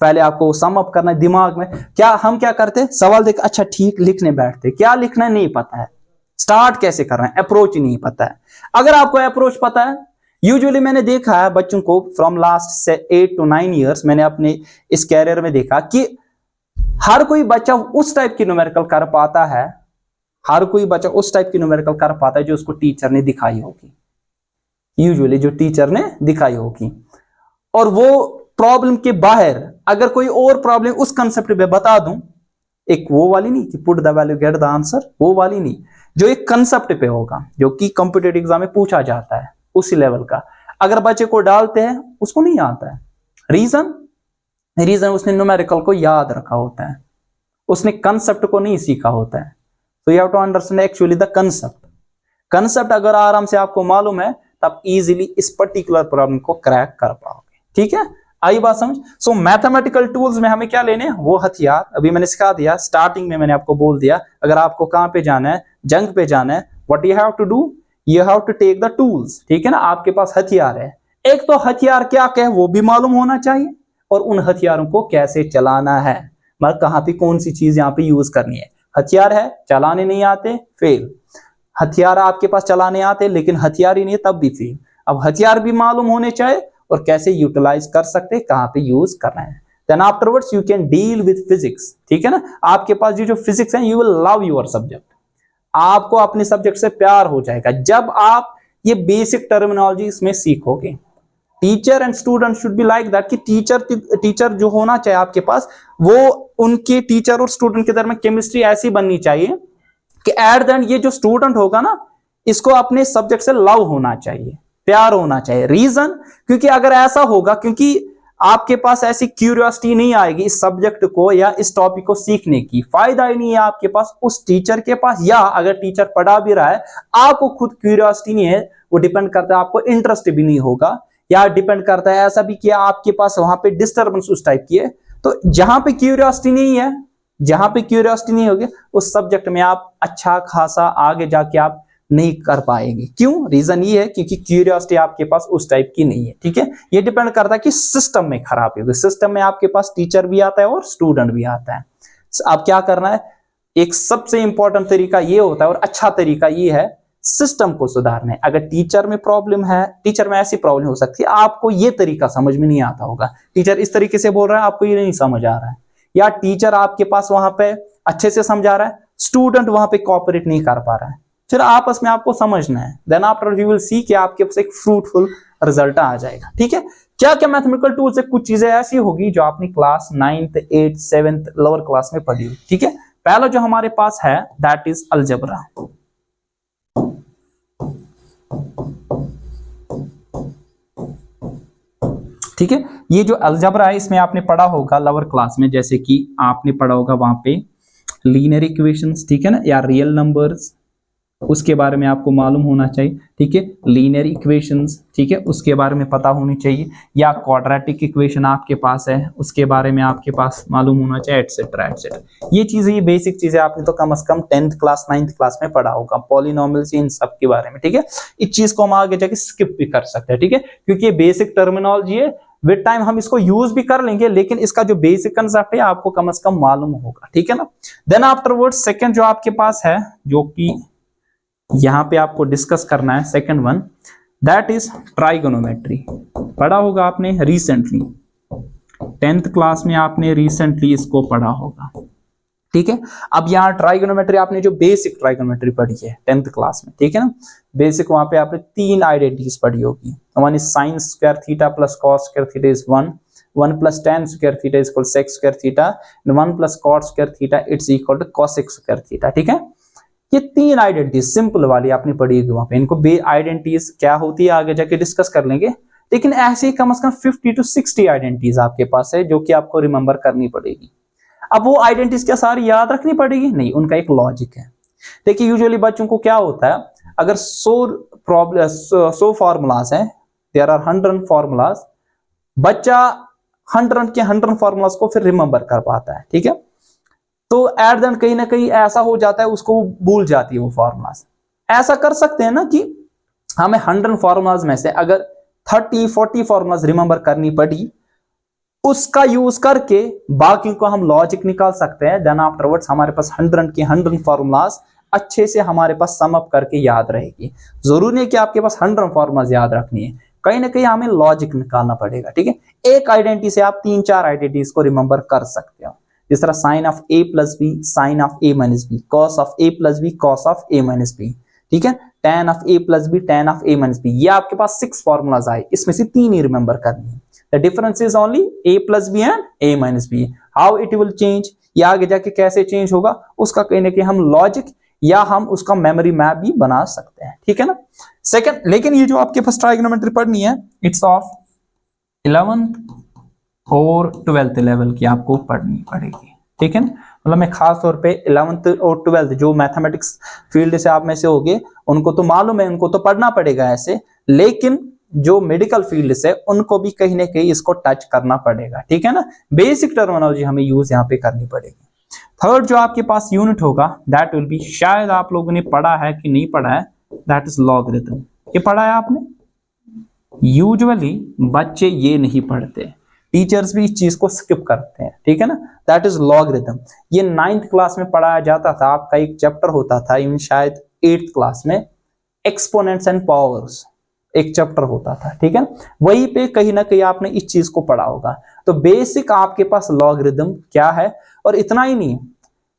पहले आपको सम अप करना है दिमाग में, हम क्या करते, सवाल देख अच्छा ठीक लिखने बैठते, क्या लिखना है नहीं पता है, स्टार्ट कैसे करना है अप्रोच ही नहीं पता है। अगर आपको अप्रोच पता है, यूजुअली मैंने देखा है बच्चों को फ्रॉम लास्ट 8 to 9 years, मैंने अपने इस कैरियर में देखा कि हर कोई बच्चा उस टाइप की न्यूमेरिकल कर पाता है, हर कोई बच्चा उस टाइप की न्यूमेरिकल कर पाता है जो उसको टीचर ने दिखाई होगी, यूजुअली जो टीचर ने दिखाई होगी। और वो प्रॉब्लम के बाहर अगर कोई और प्रॉब्लम उस कंसेप्ट पे बता दूं, एक वो वाली नहीं कि put the value get the answer, वो वाली नहीं, जो एक कंसेप्ट पे होगा जो कि कॉम्पिटिटिव एग्जाम में पूछा जाता है उसी लेवल का, अगर बच्चे को डालते हैं उसको नहीं आता है। रीजन उसने न्यूमेरिकल को याद रखा होता है, उसने कंसेप्ट को नहीं सीखा होता है। तो you have to understand actually the concept अगर आराम से आपको मालूम है तब इजीली इस पर्टिकुलर प्रॉब्लम को क्रैक कर पाओगे, ठीक है। आई बात समझ। सो मैथमेटिकल टूल्स में हमें क्या लेने हैं, वो हथियार अभी मैंने सिखा दिया, स्टार्टिंग में मैंने आपको बोल दिया। अगर आपको कहां पे जाना है, जंग पे जाना है, what you have to do, you have to take the tools, ठीक है ना। आपके पास हथियार है, एक तो हथियार क्या क्या है वो भी मालूम होना चाहिए, और उन हथियारों को कैसे चलाना है, मतलब कहां पे कौन सी चीज यहाँ पे यूज करनी है। हथियार है, चलाने नहीं आते, फेल। हथियार आपके पास चलाने आते लेकिन हथियार ही नहीं तब भी फेल। अब हथियार भी मालूम होने चाहिए और कैसे यूटिलाइज कर सकते, कहां पे यूज करना है। Then afterwards you can deal with physics, ठीक है ना। आपके पास ये जो फिजिक्स है, you will love your subject, आपको अपने सब्जेक्ट से प्यार हो जाएगा जब आप ये बेसिक टर्मिनोलॉजी इसमें सीखोगे। Teacher and student should be like that, कि टीचर जो होना चाहिए आपके पास, वो उनके टीचर और स्टूडेंट के दरमियान केमिस्ट्री ऐसी बननी चाहिए कि एट द एंड ये जो स्टूडेंट होगा ना, इसको अपने सब्जेक्ट से लव होना चाहिए, प्यार होना चाहिए। रीजन, क्योंकि अगर ऐसा होगा, क्योंकि आपके पास ऐसी क्यूरियोसिटी नहीं आएगी इस सब्जेक्ट को या इस टॉपिक को सीखने की, फायदा ही नहीं है आपके पास उस टीचर के पास, या अगर टीचर पढ़ा भी रहा है आपको खुद क्यूरियोसिटी नहीं है, वो डिपेंड करता है आपको इंटरेस्ट भी नहीं होगा, या डिपेंड करता है ऐसा भी कि आपके पास वहां पे डिस्टर्बेंस उस टाइप की है। तो जहां पे क्यूरियोसिटी नहीं है, जहां पे क्यूरियोसिटी नहीं होगी, उस सब्जेक्ट में आप अच्छा खासा आगे जाके आप नहीं कर पाएंगे। क्यों? रीजन ये है क्योंकि क्यूरियोसिटी आपके पास उस टाइप की नहीं है, ठीक है। ये डिपेंड करता है कि सिस्टम में खराबी होगी, सिस्टम में आपके पास टीचर भी आता है और स्टूडेंट भी आता है। अब क्या करना है, एक सबसे इंपॉर्टेंट तरीका ये होता है और अच्छा तरीका ये है सिस्टम को सुधारना है। अगर टीचर में प्रॉब्लम है, टीचर में ऐसी प्रॉब्लम हो सकती है आपको ये तरीका समझ में नहीं आता होगा, टीचर इस तरीके से बोल रहा है आपको ये नहीं समझ आ रहा है, या टीचर आपके पास वहां पे अच्छे से समझा रहा है, स्टूडेंट वहां पे कोऑपरेट नहीं कर पा रहा है, फिर आपस में आपको समझना है। Then after you will see कि आपके पास एक फ्रूटफुल रिजल्ट आ जाएगा, ठीक है। क्या क्या मैथमेटिकल टूल से कुछ चीजें ऐसी होगी जो आपने class 9th 8th 7th lower class में पढ़ी हुई, ठीक है। पहला जो हमारे पास है दैट इज अलजेब्रा, ठीक है। ये जो अलजेब्रा है इसमें आपने पढ़ा होगा लोअर क्लास में, जैसे कि आपने पढ़ा होगा वहां पे लीनियर इक्वेशंस, ठीक है ना, या रियल नंबर्स, उसके बारे में आपको मालूम होना चाहिए, ठीक है। लीनियर इक्वेशंस, ठीक है, उसके बारे में पता होनी चाहिए, या क्वाड्रेटिक इक्वेशन आपके पास है उसके बारे में आपके पास मालूम होना चाहिए, एटसेट्रा एटसेट्रा। ये चीजें, ये बेसिक चीजें आपने तो कम से कम 10th क्लास 9th क्लास में पढ़ा होगा, पॉलिनोमियल्स इन सब के बारे में, ठीक है। इस चीज को हम आगे जाके स्किप भी कर सकते हैं, ठीक है, क्योंकि ये बेसिक टर्मिनोलॉजी है, विद टाइम हम इसको यूज भी कर लेंगे, लेकिन इसका जो बेसिक कंसेप्ट है आपको कम से कम मालूम होगा, ठीक है ना। देन आफ्टरवर्ड सेकंड जो आपके पास है, जो कि यहां पे आपको डिस्कस करना है, second one that is trigonometry. पढ़ा होगा आपने रिसेंटली, 10th क्लास में आपने रिसेंटली इसको पढ़ा होगा, ठीक है। अब यहाँ ट्राइगोनोमेट्री आपने जो बेसिक ट्राइगोनोमेट्री पढ़ी है 10th क्लास में, ठीक है ना, बेसिक, वहां पे आपने 3 आइडेंटिटीज पढ़ी होगी। One is sine square theta plus cos square theta is 1, 1 plus tan square theta is equal sec square theta, 1 plus cot square theta it's equal to cosec square theta, ठीक है। ये 3 identities simple वाली आपने पढ़ी होगी वहां पे, इनको बे आइडेंटिटीज क्या होती है आगे जाके डिस्कस कर लेंगे, लेकिन ऐसे ही कम से कम 50 to 60 आइडेंटिटीज आपके पास है जो कि आपको रिमेंबर करनी पड़ेगी। अब वो आइडेंटिटीज क्या सारी याद रखनी पड़ेगी? नहीं, उनका एक लॉजिक है। देखिए यूजुअली बच्चों को क्या होता है, अगर 100 फॉर्मूलाज है, देयर आर 100 फॉर्मूलाज, बच्चा 100 के 100 फॉर्मूलाज को फिर रिमेंबर कर पाता है, ठीक है। तो एट द एंड कहीं ना कहीं ऐसा हो जाता है उसको भूल जाती है वो फॉर्मूलाज। ऐसा कर सकते हैं ना कि हमें 100 फॉर्मूलाज में से अगर 30-40 फॉर्मूलाज रिमेंबर करनी पड़ी, उसका यूज करके बाकी को हम लॉजिक निकाल सकते हैं। देन आफ्टरवर्ड्स हमारे पास 100 के 100 फॉर्मूलाज अच्छे से हमारे पास सम अप करके याद रहेगी। जरूरी नहीं कि आपके पास 100 फॉर्मूलाज याद रखनी है, कहीं ना कहीं हमें लॉजिक निकालना पड़ेगा, ठीक है। एक आइडेंटिटी से आप 3-4 आइडेंटिटीज को रिमेंबर कर सकते हो, जिस तरह sine of a plus b sine of a minus b, cos of a plus b cos of a minus b, ठीक है, tan of a plus b tan of a minus b. ये आपके पास 6 formulas आए, इसमें से 3 ही remember करनी है। The difference is only a plus b and a minus b. How it will change, या आगे जाके कैसे चेंज होगा, उसका कहीं ना कहीं हम लॉजिक या हम उसका मेमोरी मैप भी बना सकते हैं, ठीक है ना। सेकंड, लेकिन ये जो आपके पास ट्राइगोनोमेट्री पढ़नी है, इट्स ऑफ 11th और 12th लेवल की आपको पढ़नी पड़ेगी, ठीक है ना। मतलब मैं खास तौर पे 11th और 12th जो मैथमेटिक्स फील्ड से आप में से होंगे उनको तो मालूम है, उनको तो पढ़ना पड़ेगा ऐसे, लेकिन जो मेडिकल फील्ड से उनको भी कहीं ना कहीं इसको टच करना पड़ेगा, ठीक है ना। बेसिक टर्मिनोलॉजी हमें यूज यहाँ पे करनी पड़ेगी। थर्ड जो आपके पास यूनिट होगा दैट विल बी, शायद आप लोगों ने पढ़ा है कि नहीं पढ़ा है, दैट इज लॉगरिथम। ये पढ़ा है आपने? यूजुअली बच्चे ये नहीं पढ़ते, टीचर्स भी इस चीज को स्किप करते हैं, ठीक है ना। That is logarithm. ये 9th क्लास में पढ़ाया जाता था, आपका एक चैप्टर होता था, इन शायद 8th क्लास में, एक्सपोनेंट्स एंड पावर्स, एक चैप्टर होता था, ठीक है। वहीं पे कहीं ना कहीं आपने इस चीज को पढ़ा होगा। तो बेसिक आपके पास लॉगरिदम क्या है, और इतना ही नहीं,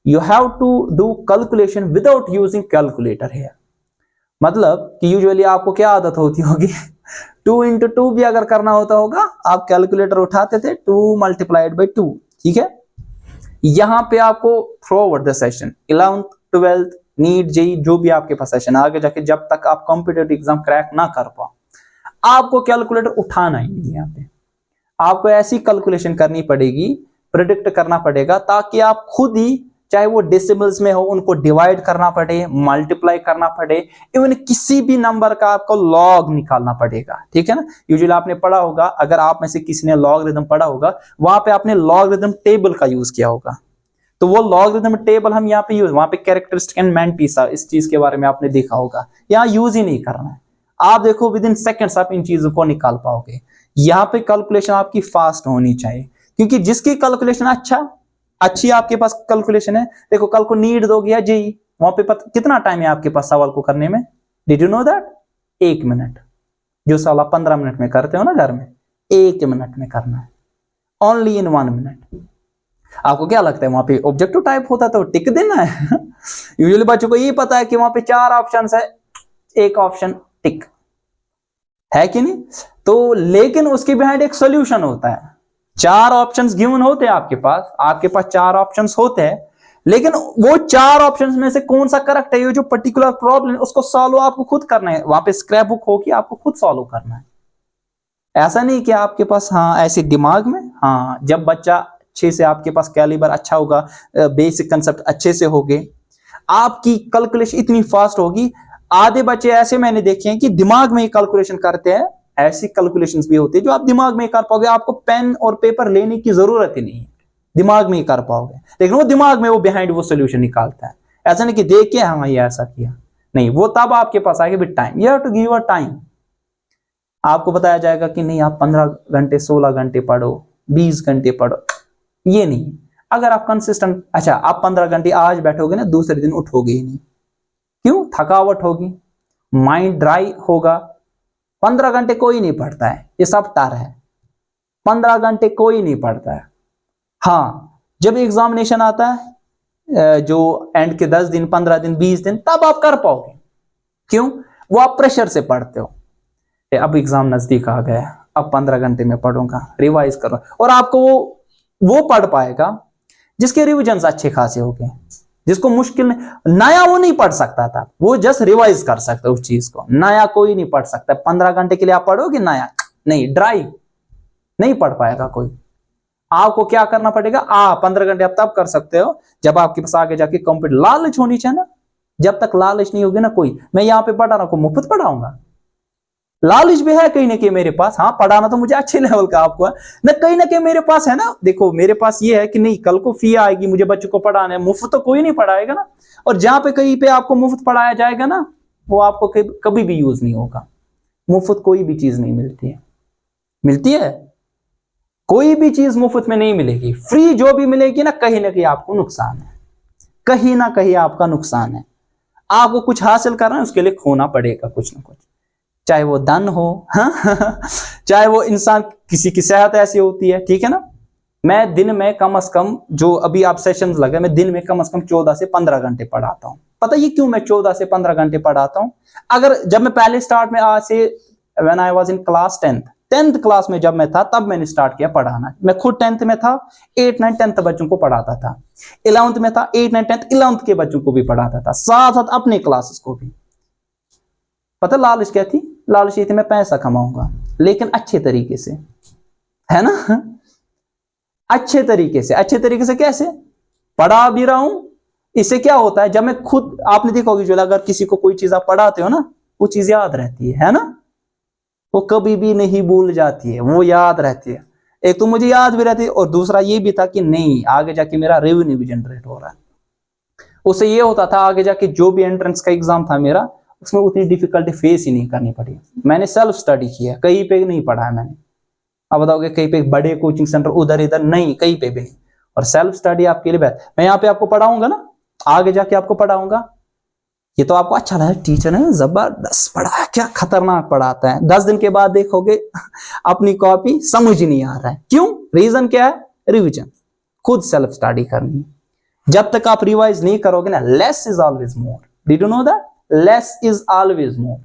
you have to do calculation without using calculator है। मतलब कि यूजुअली आपको क्या आदत होती होगी 2 into 2 भी अगर करना होता होगा, आप कैलकुलेटर उठाते थे 2 multiplied by 2, ठीक है। यहां पे आपको through over the session 11th 12th NEET JEE जो भी आपके पास सेशन आगे जाके, जब तक आप कॉम्पिटिटिव एग्जाम क्रैक ना कर पाओ, आपको कैलकुलेटर उठाना ही नहीं। यहाँ पे आपको ऐसी कैलकुलेशन करनी पड़ेगी, प्रिडिक्ट करना पड़ेगा, ताकि आप खुद ही, चाहे वो डेसिमल्स में हो, उनको डिवाइड करना पड़े, मल्टीप्लाई करना पड़े, इवन किसी भी नंबर का आपको लॉग निकालना पड़ेगा, ठीक है ना। यूजुअली आपने पढ़ा होगा, अगर आप में से किसी ने लॉगरिथम पढ़ा होगा, वहां पे आपने लॉगरिथम टेबल का यूज किया होगा। तो वो लॉगरिथम टेबल हम यहाँ पे यूज, वहां पे कैरेक्टरिस्टिक एंड मैंटिसा, इस चीज के बारे में आपने देखा होगा, यहाँ यूज ही नहीं करना है। आप देखो विद इन सेकेंड्स आप इन चीजों को निकाल पाओगे। यहाँ पे कैलकुलेशन आपकी फास्ट होनी चाहिए, क्योंकि जिसकी कैलकुलेशन अच्छी आपके पास कैलकुलेशन है, देखो कल को नीट दोगे या जेई, वहां पे कितना टाइम है आपके पास सवाल को करने में, did you know that? 1 minute. जो सवाल आप 15 मिनट में करते हो ना घर में, 1 मिनट में करना है, ओनली इन 1 मिनट। आपको क्या लगता है वहां पे ऑब्जेक्टिव टाइप होता तो टिक देना है यूजुअली बच्चों को ये पता है कि वहां पे 4 ऑप्शन है, एक ऑप्शन टिक है कि नहीं। तो लेकिन उसके बिहाइंड एक सोल्यूशन होता है। 4 ऑप्शंस गिवन होते हैं आपके पास 4 ऑप्शंस होते हैं, लेकिन वो 4 ऑप्शंस में से कौन सा करेक्ट है, ये जो पर्टिकुलर प्रॉब्लम है उसको सॉल्व आपको खुद करना है। वहां पे स्क्रैप बुक होगी, आपको खुद सॉल्व करना है। ऐसा नहीं कि आपके पास ऐसे दिमाग में, जब बच्चा अच्छे से, आपके पास कैलिबर अच्छा होगा, बेसिक कंसेप्ट अच्छे से होंगे, आपकी कैलकुलेशन इतनी फास्ट होगी। आधे बच्चे ऐसे मैंने देखे हैं कि दिमाग में ही कैलकुलेशन करते हैं, ऐसी कैलकुलेशंस भी होती है जो आप दिमाग में ही कर पाओगे, आपको पेन और पेपर लेने की जरूरत ही नहीं है, दिमाग में ही कर पाओगे। लेकिन वो दिमाग में वो बिहाइंड वो सोल्यूशन निकालता है। ऐसा नहीं कि देख के ये ऐसा किया, नहीं, वो तब आपके पास आएगा with time. You have to give a time. आपको बताया जाएगा कि नहीं आप 15 घंटे 16 घंटे पढ़ो, 20 घंटे पढ़ो, ये नहीं। अगर आप कंसिस्टेंट, अच्छा आप 15 घंटे आज बैठोगे ना, दूसरे दिन उठोगे ही नहीं। क्यों? थकावट होगी, माइंड ड्राई होगा। 15 घंटे कोई नहीं पढ़ता है, ये सब टर है। 15 घंटे कोई नहीं पढ़ता है। जब एग्जामिनेशन आता है, जो एंड के 10 दिन 15 दिन 20 दिन, तब आप कर पाओगे। क्यों? वो आप प्रेशर से पढ़ते हो, अब एग्जाम नजदीक आ गया, अब 15 घंटे में पढ़ूंगा, रिवाइज करो, और आपको वो पढ़ पाएगा जिसके रिविजन अच्छे खासे हो गए, जिसको मुश्किल नया वो नहीं पढ़ सकता था, वो जस्ट रिवाइज कर सकता उस चीज को। नया कोई नहीं पढ़ सकता। 15 घंटे के लिए आप पढ़ोगे नया, नहीं, ड्राई नहीं पढ़ पाएगा कोई। आपको क्या करना पड़ेगा? 15 घंटे आप तब कर सकते हो जब आपके पास आगे जाके कंप्लीट लालच होनी चाहिए ना। जब तक लालच नहीं होगी ना, कोई, मैं यहाँ पे पढ़ा रहा हूं, मुफ्त पढ़ाऊंगा। लालच भी है कहीं ना कहीं मेरे पास, पढ़ाना तो मुझे अच्छे लेवल का आपको है ना, कहीं ना कहीं मेरे पास है ना। देखो मेरे पास ये है कि नहीं, कल को फी आएगी, मुझे बच्चों को पढ़ाना है, मुफ्त तो कोई नहीं पढ़ाएगा ना। और जहां पे कहीं पे आपको मुफ्त पढ़ाया जाएगा ना, वो आपको कभी भी यूज नहीं होगा। मुफ्त कोई भी चीज नहीं मिलती है, मिलती है? कोई भी चीज मुफ्त में नहीं मिलेगी। फ्री जो भी मिलेगी ना कहीं आपको नुकसान है, कहीं ना कहीं आपका नुकसान है। आपको कुछ हासिल करना है, उसके लिए खोना पड़ेगा कुछ ना कुछ, चाहे वो धन हो, चाहे वो इंसान, किसी की सेहत ऐसी होती है, ठीक है ना। मैं दिन में कम से कम, जो अभी आप सेशंस लगे, मैं दिन में कम से कम 14 से 15 घंटे पढ़ाता हूं। पता ये क्यों मैं 14 से 15 घंटे पढ़ाता हूं? अगर जब मैं पहले स्टार्ट में, आज से when I was in class 10th class में जब मैं था, तब मैंने स्टार्ट किया पढ़ाना। मैं खुद 10th में था, 8, 9, 10th बच्चों को पढ़ाता था। 11th में था, 8, 9, 10th 11th के बच्चों को भी पढ़ाता था, साथ साथ अपने क्लासेस को भी। पता लालच क्या थी? लालच ये थी मैं पैसा कमाऊंगा, लेकिन अच्छे तरीके से, है ना। अच्छे तरीके से कैसे? पढ़ा भी रहा हूं। इससे क्या होता है, जब मैं खुद, आपने देखा होगा जो, अगर किसी को कोई चीज आप पढ़ाते हो ना, वो चीज याद रहती है ना, वो कभी भी नहीं भूल जाती है, वो याद रहती है। एक तो मुझे याद भी रहती है, और दूसरा ये भी था कि नहीं, आगे जाके मेरा रेवेन्यू भी जनरेट हो रहा है। उससे ये होता था आगे जाके जो भी एंट्रेंस का एग्जाम था मेरा, उसमें उतनी डिफिकल्टी फेस ही नहीं करनी पड़ी। मैंने सेल्फ स्टडी किया, कहीं पे नहीं पढ़ा है मैंने। अब बताओगे कहीं पे बड़े कोचिंग सेंटर उधर इधर नहीं, कहीं पे भी नहीं। और सेल्फ स्टडी आपके लिए बेस्ट। मैं यहाँ पे आपको पढ़ाऊंगा ना, आगे जाके आपको पढ़ाऊंगा, ये तो आपको अच्छा लगा, टीचर ने जबरदस्त पढ़ाया, क्या खतरनाक पढ़ाता है। 10 दिन के बाद देखोगे अपनी कॉपी समझ ही नहीं आ रहा है। क्यों? रीजन क्या है? रिवीजन, खुद सेल्फ स्टडी करनी है। जब तक आप रिवाइज नहीं करोगे ना, less is always more. Did you know that? Less is always more.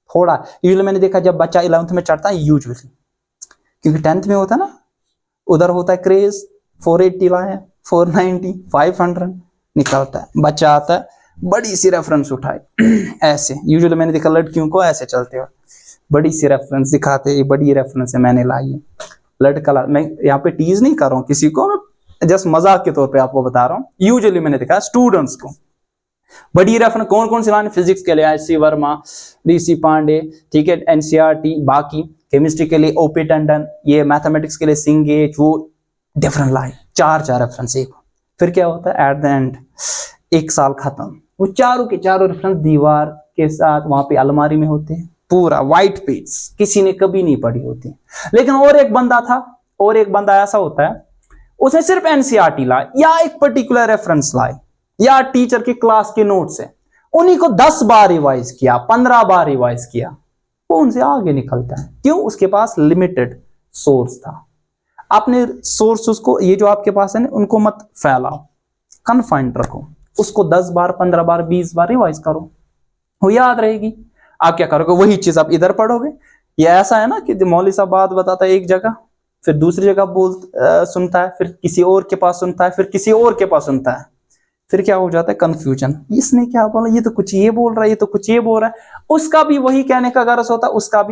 थोड़ा यूजुअली मैंने देखा जब बच्चा 11th में चढ़ता है, यूजुअली क्योंकि 10th में होता है ना, उधर होता है क्रेज, 480 लाए, 490, 500 निकलता है, बच्चा आता है बड़ी सी रेफरेंस उठाए ऐसे। यूजुअली मैंने देखा लड़कियों को ऐसे चलते हो, बड़ी सी रेफरेंस दिखाते, ये बड़ी रेफरेंस है मैंने लाई है। लड़का, मैं यहाँ पे टीज नहीं कर रहा हूँ किसी को, जस्ट मजाक के तौर पे आपको बता रहा हूँ। यूजुअली मैंने देखा स्टूडेंट्स को बड़ी रेफरेंस कौन कौन से लाने, फिजिक्स के लिए S C Verma, DC Pande, ठीक है, NCERT, बाकी केमिस्ट्री के लिए OP टंडन, ये मैथमेटिक्स के लिए सिंगेज, वो डिफरेंट लाइन, चार रेफरेंस एक। फिर क्या होता है एट द एंड, एक साल खत्म, वो चारों के चारों रेफरेंस दीवार के साथ वहां पे अलमारी में होते हैं, पूरा व्हाइट पेज, किसी ने कभी नहीं पढ़ी होती। लेकिन और एक बंदा ऐसा होता है, उसने सिर्फ NCERT लाए या एक पर्टिकुलर रेफरेंस लाए या टीचर के क्लास के नोट्स है, उन्हीं को 10 बार रिवाइज किया, 15 बार रिवाइज किया, वो उनसे आगे निकलता है। क्यों? उसके पास लिमिटेड सोर्स था। अपने सोर्सेस को, ये जो आपके पास है ना, उनको मत फैलाओ, कन्फाइंड रखो, उसको 10 बार, 15 बार, 20 बार रिवाइज करो, वो याद रहेगी। आप क्या करोगे? वही चीज आप इधर पढ़ोगे। ये ऐसा है ना कि मौलवी साहब बात बताता है एक जगह, फिर दूसरी जगह सुनता है, फिर किसी और के पास सुनता है, फिर किसी और के पास सुनता है, फिर क्या हो जाता है? कंफ्यूजन, इसने क्या बोला, ये तो कुछ ये बोल रहा है, ये तो कुछ ये बोल रहा है, उसका भी वही कहने का गरज होता है, उसका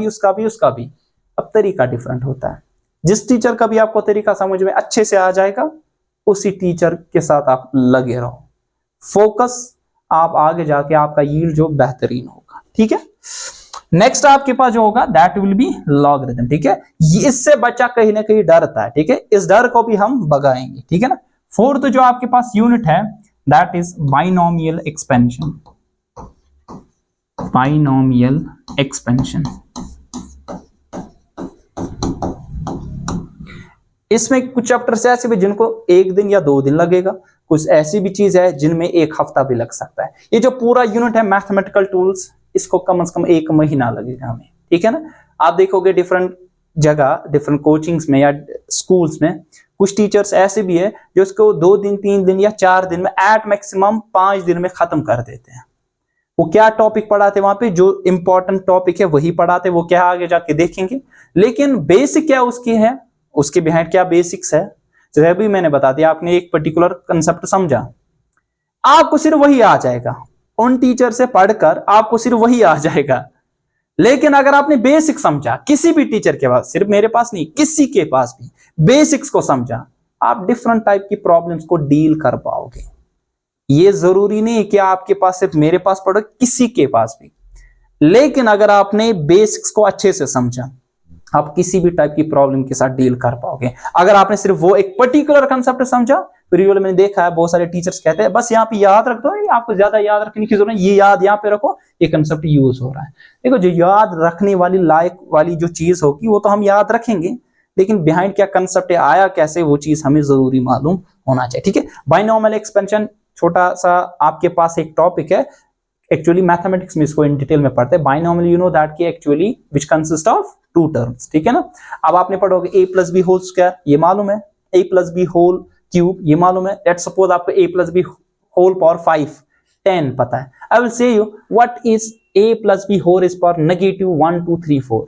भी। अब तरीका डिफरेंट होता है। जिस टीचर का भी आपको तरीका समझ में अच्छे से आ जाएगा, उसी टीचर के साथ आप लगे रहो, फोकस, आप आगे जाके आपका यील्ड जो बेहतरीन होगा। ठीक है, नेक्स्ट आपके पास जो होगा दैट विल बी लॉगरिथम। ठीक है, इससे बच्चा कहीं ना कहीं डरता है। ठीक है, इस डर को भी हम भगाएंगे। ठीक है ना। फोर्थ जो आपके पास यूनिट है that is binomial expansion. Binomial expansion, इसमें कुछ चैप्टर्स ऐसे भी जिनको 1 दिन या 2 दिन लगेगा, कुछ ऐसी भी चीज है जिनमें 1 हफ्ता भी लग सकता है। ये जो पूरा यूनिट है मैथमेटिकल टूल्स, इसको कम से कम 1 महीना लगेगा हमें। ठीक है ना। आप देखोगे डिफरेंट जगह, डिफरेंट कोचिंग्स में या स्कूल्स में, कुछ टीचर्स ऐसे भी है जो इसको 2 दिन, 3 दिन या 4 दिन में, एट मैक्सिमम 5 दिन में खत्म कर देते हैं। वो क्या टॉपिक पढ़ाते वहां पे, जो इंपॉर्टेंट टॉपिक है वही पढ़ाते, वो क्या आगे जाके देखेंगे। लेकिन बेसिक क्या उसकी है, उसके बिहाइंड क्या बेसिक्स है, जैसे अभी मैंने बता दिया, आपने एक पर्टिकुलर कंसेप्ट समझा, आपको सिर्फ वही आ जाएगा। उन टीचर से पढ़कर आपको सिर्फ वही आ जाएगा। लेकिन अगर आपने बेसिक समझा, किसी भी टीचर के पास, सिर्फ मेरे पास नहीं, किसी के पास भी बेसिक्स को समझा, आप डिफरेंट टाइप की प्रॉब्लम्स को डील कर पाओगे। ये जरूरी नहीं कि आपके पास सिर्फ मेरे पास पढ़ो, किसी के पास भी। लेकिन अगर आपने बेसिक्स को अच्छे से समझा, आप किसी भी टाइप की प्रॉब्लम के साथ डील कर पाओगे। अगर आपने सिर्फ वो एक पर्टिकुलर कंसेप्ट समझा, फिर मैंने देखा है बहुत सारे टीचर्स कहते हैं बस यहाँ पे याद रख दो, आपको ज्यादा याद रखने की जरूरत नहीं, ये याद यहाँ पे रखो, ये कंसेप्ट यूज हो रहा है। देखो, जो याद रखने वाली लायक वाली जो चीज होगी वो तो हम याद रखेंगे, लेकिन बिहाइंड क्या कंसेप्ट है, आया कैसे, वो चीज हमें जरूरी मालूम होना चाहिए। ठीक है, बाइनोमियल एक्सपेंशन छोटा सा आपके पास एक टॉपिक है, एक्चुअली मैथमेटिक्स में इसको इन डिटेल में पढ़ते हैं। बाइनोमियल यू नो दैट की actually which consist of 2 terms. ठीक है ना। अब आपने पढ़ोगे a+b होल स्क्वायर, ये मालूम है, a+b होल क्यूब, ये मालूम है। लेट्स सपोज आपको a+b होल पावर 5, 10 पता है। I will say you what is a+b whole is power -1 2 3 4।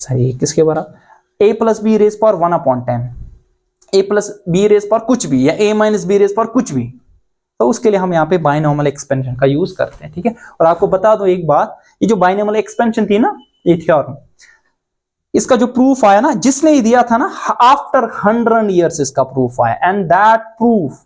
सही, किसके बराबर? a+b raise power 1/10, a+b raise power कुछ भी, या a-b रेज पावर कुछ भी, तो उसके लिए हम यहाँ पे बाइनोमियल एक्सपेंशन का यूज करते हैं। ठीक है, और आपको बता दो एक बात, ये जो बाइनोमियल एक्सपेंशन थी ना, ये थ्योरम, इसका जो प्रूफ आया ना, जिसने ही दिया था ना, आफ्टर 100 ईयर्स इसका प्रूफ आया, एंड दैट प्रूफ,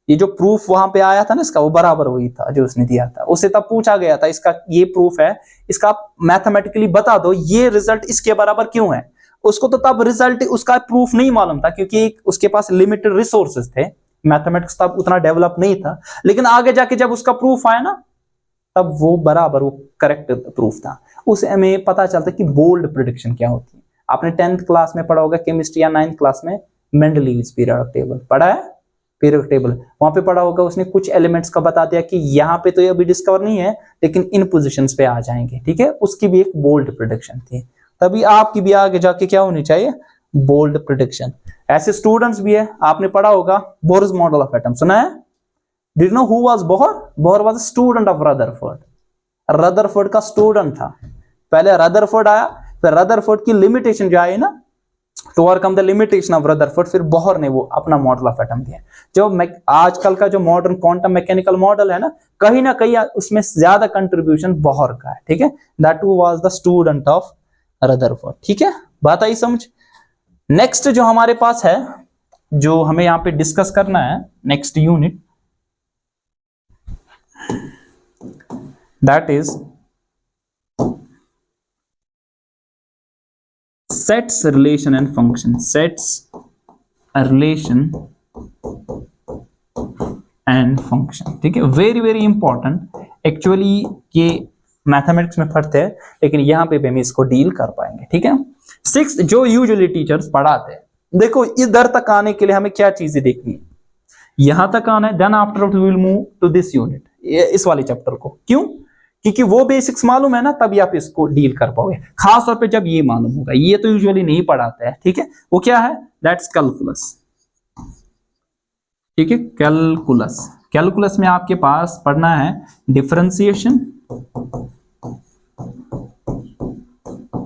ये जो प्रूफ वहां पे आया था ना इसका, वो बराबर वही था जो उसने दिया था। उससे तब पूछा गया था इसका ये प्रूफ है, इसका आप मैथमेटिकली बता दो ये रिजल्ट इसके बराबर क्यों है। उसको तो तब रिजल्ट उसका प्रूफ नहीं मालूम था, क्योंकि उसके पास लिमिटेड रिसोर्सेज थे, मैथमेटिक्स तब उतना डेवलप नहीं था। लेकिन आगे जाके जब उसका प्रूफ आया ना, तब वो बराबर, वो करेक्ट प्रूफ था। उसे हमें पता चलता कि बोल्ड प्रेडिक्शन क्या होती है। आपने 10th क्लास में पढ़ा होगा केमिस्ट्री, या 9th क्लास में मेंडलीव्स पीरियोडिक टेबल पढ़ा है। पीरियोडिक टेबल वहां पे पढ़ा होगा उसने, कुछ एलिमेंट्स का बता दिया कि यहाँ पे तो ये अभी डिस्कवर नहीं है लेकिन इन पोजीशंस पे आ जाएंगे, ठीक है, उसकी भी एक बोल्ड प्रेडिक्शन थी। तभी आपकी भी आगे जाके क्या होनी चाहिए, बोल्ड प्रेडिक्शन। ऐसे स्टूडेंट्स भी है, आपने पढ़ा होगा बोहर्स मॉडल ऑफ एटम, सुना है? Did you know who was Bohr? Bohr was a student of Rutherford, Rutherford का स्टूडेंट था। पहले रदरफोर्ड आया, फिर रदरफोर्ड की लिमिटेशन जो आई ना, to overcome the limitation of Rutherford, फिर बोहर ने वो अपना मॉडल ऑफ एटम दिया। जो आजकल का जो मॉडर्न क्वांटम मैकेनिकल मॉडल है ना कहीं उसमें ज्यादा कंट्रीब्यूशन बोहर का है, ठीक है, that too was the student of Rutherford, ठीक है, बात आई समझ। नेक्स्ट जो हमारे पास है, जो हमें यहां पे डिस्कस करना है, next unit, that is sets relation and function, sets a relation and function, ठीक है, वेरी वेरी इंपॉर्टेंट। एक्चुअली ये मैथमेटिक्स में पढ़ते हैं लेकिन यहाँ पे भी हम इसको डील कर पाएंगे, ठीक है। 6 जो यूजुअली टीचर्स पढ़ाते हैं, देखो इधर तक आने के लिए हमें क्या चीजें देखनी है, यहां तक आना है, then after we will move to this unit, इस वाले चैप्टर को। क्यों? क्योंकि वो बेसिक्स मालूम है ना, तभी आप इसको डील कर पाओगे, खास तौर पे जब ये मालूम होगा। ये तो यूजुअली नहीं पढ़ाता है, ठीक है, वो क्या है, दैट्स कैलकुलस, ठीक है, कैलकुलस। कैलकुलस में आपके पास पढ़ना है डिफरेंशिएशन,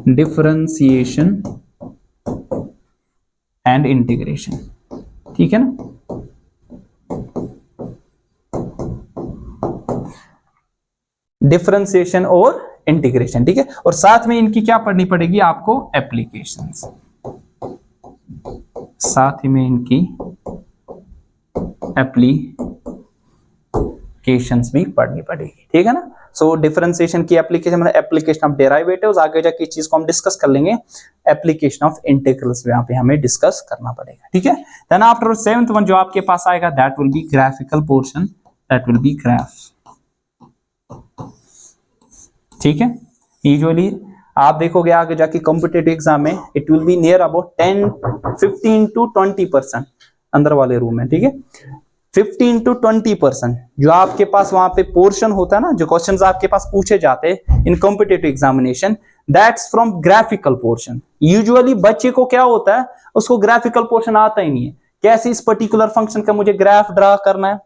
डिफरेंशिएशन एंड इंटीग्रेशन, ठीक है ना। डिफरेंशिएशन और इंटीग्रेशन, ठीक है, और साथ में इनकी क्या पढ़नी पड़ेगी आपको, एप्लीकेशंस, साथ ही में इनकी एप्लीकेशंस भी पढ़नी पड़ेगी, ठीक है ना। सो डिफरेंशिएशन की एप्लीकेशन मतलब एप्लीकेशन ऑफ डेरिवेटिव्स, आगे जाके इस चीज को हम डिस्कस कर लेंगे। एप्लीकेशन ऑफ इंटीग्रल्स यहाँ पे हमें डिस्कस करना पड़ेगा, ठीक है। देन आफ्टर 7th वन जो आपके पास आएगा, that will B graphical portion, that will B graphs, ठीक है। यूजुअली आप देखोगे आगे जाके कॉम्पिटिटिव एग्जाम में it will be near about 15 to 20% अंदर वाले रूम में, ठीक है, 15 to 20% जो आपके पास वहां पे पोर्शन होता है ना, जो क्वेश्चंस आपके पास पूछे जाते हैं in competitive examination, that's from graphical portion. Usually बच्चे को क्या होता है, उसको ग्राफिकल पोर्शन आता ही नहीं है, कैसे इस पर्टिकुलर फंक्शन का मुझे ग्राफ ड्रा करना है,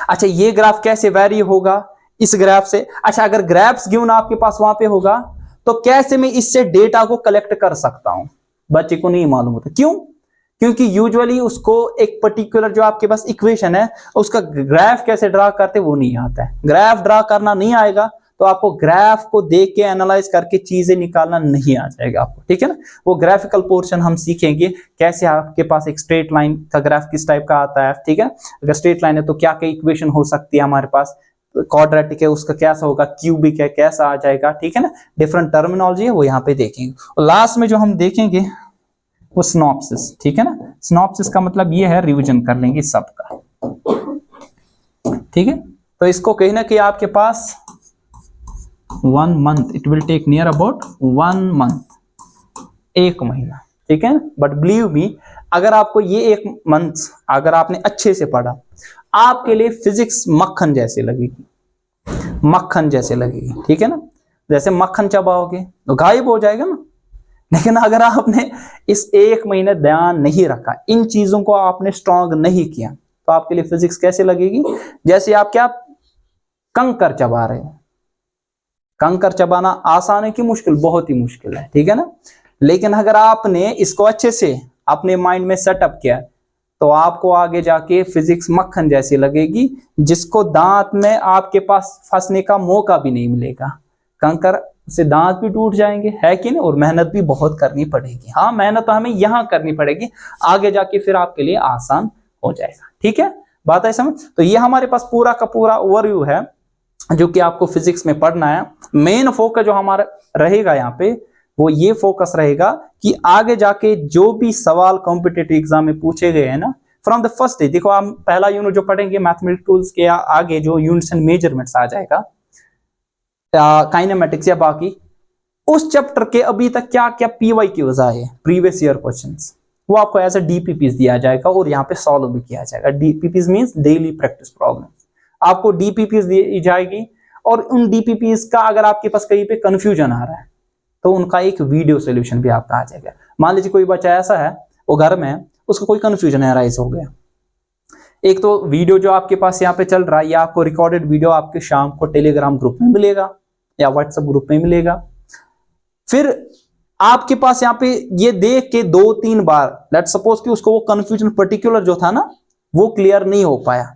अच्छा ये ग्राफ कैसे वेरी होगा इस ग्राफ से, अच्छा अगर ग्राफ्स गिवन आपके पास वहां पे होगा तो कैसे मैं इससे डेटा को कलेक्ट कर सकता हूं, बच्चे को नहीं मालूम होता। क्यों? क्योंकि यूजुअली उसको एक पर्टिकुलर जो आपके पास इक्वेशन है उसका ग्राफ कैसे ड्रा करते वो नहीं आता है। ग्राफ ड्रा करना नहीं आएगा तो आपको ग्राफ को देख के एनालाइज करके चीजें निकालना नहीं आ जाएगा आपको, ठीक है ना। वो ग्राफिकल पोर्शन हम सीखेंगे, कैसे आपके पास एक स्ट्रेट लाइन का ग्राफ किस टाइप का आता है, ठीक है, अगर स्ट्रेट लाइन है तो क्या क्या इक्वेशन हो सकती है हमारे पास, क्वाड्रेटिक है उसका कैसा होगा, क्यूबिक है कैसा आ जाएगा, ठीक है ना, डिफरेंट टर्मिनोलॉजी है वो यहाँ पे देखेंगे। और लास्ट में जो हम देखेंगे वो सिनॉप्सिस, ठीक है ना। सिनॉप्सिस का मतलब ये है रिवीजन कर लेंगे सबका, ठीक है। तो इसको कहीं ना कहीं आपके पास 1 month, it will take near about 1 month, 1 महीना, ठीक है। बट बिलीव मी, अगर आपको ये 1 month अगर आपने अच्छे से पढ़ा, आपके लिए फिजिक्स मक्खन जैसे लगेगी, मक्खन जैसे लगेगी, ठीक है ना। जैसे मक्खन चबाओगे तो गायब हो जाएगा ना, लेकिन अगर आपने इस 1 महीने ध्यान नहीं रखा, इन चीजों को आपने स्ट्रॉन्ग नहीं किया, तो आपके लिए फिजिक्स कैसे लगेगी, जैसे आप क्या कंकर चबा रहे हो। कंकर चबाना आसान है कि मुश्किल? बहुत ही मुश्किल है, ठीक है ना। लेकिन अगर आपने इसको अच्छे से अपने माइंड में सेटअप किया तो आपको आगे जाके फिजिक्स मक्खन जैसी लगेगी, जिसको दांत में आपके पास फंसने का मौका भी नहीं मिलेगा। कंकर से दांत भी टूट जाएंगे, है कि नहीं, और मेहनत भी बहुत करनी पड़ेगी। हाँ, मेहनत तो हमें यहाँ करनी पड़ेगी, आगे जाके फिर आपके लिए आसान हो जाएगा, ठीक है, बात है समझ। तो ये हमारे पास पूरा का पूरा ओवरव्यू है जो कि आपको फिजिक्स में पढ़ना है। मेन फोकस जो हमारा रहेगा यहाँ पे वो ये फोकस रहेगा कि आगे जाके जो भी सवाल कॉम्पिटिटिव एग्जाम में पूछे गए हैं ना, फ्रॉम द फर्स्ट डे, देखो हम पहला यूनिट जो पढ़ेंगे मैथमेटिक्स टूल्स के आगे जो यूनिट्स एंड मेजरमेंट्स आ जाएगा, काइनेमेटिक्स या बाकी उस चैप्टर के अभी तक क्या क्या पीवाईक्यूज आए, प्रीवियस ईयर क्वेश्चंस, वो आपको एज अ डीपीपीज दिया जाएगा और यहाँ पे सॉल्व भी किया जाएगा। DPPs means daily practice problem. आपको डीपीपीज दी जाएगी और उन डीपीपीज का अगर आपके पास कहीं पे कंफ्यूजन आ रहा है तो उनका एक वीडियो सोल्यूशन भी आपका आ जाएगा। मान लीजिए कोई बच्चा ऐसा है, वो घर में है, उसको कोई कंफ्यूजन है, राइज हो गया, एक तो वीडियो जो आपके पास यहाँ पे चल रहा है, या आपको रिकॉर्डेड वीडियो आपके शाम को टेलीग्राम ग्रुप में मिलेगा या व्हाट्सएप ग्रुप में मिलेगा। फिर आपके पास यहाँ पे ये देख के 2-3 बार, लेट सपोज कि उसको वो कंफ्यूजन पर्टिकुलर जो था ना वो क्लियर नहीं हो पाया,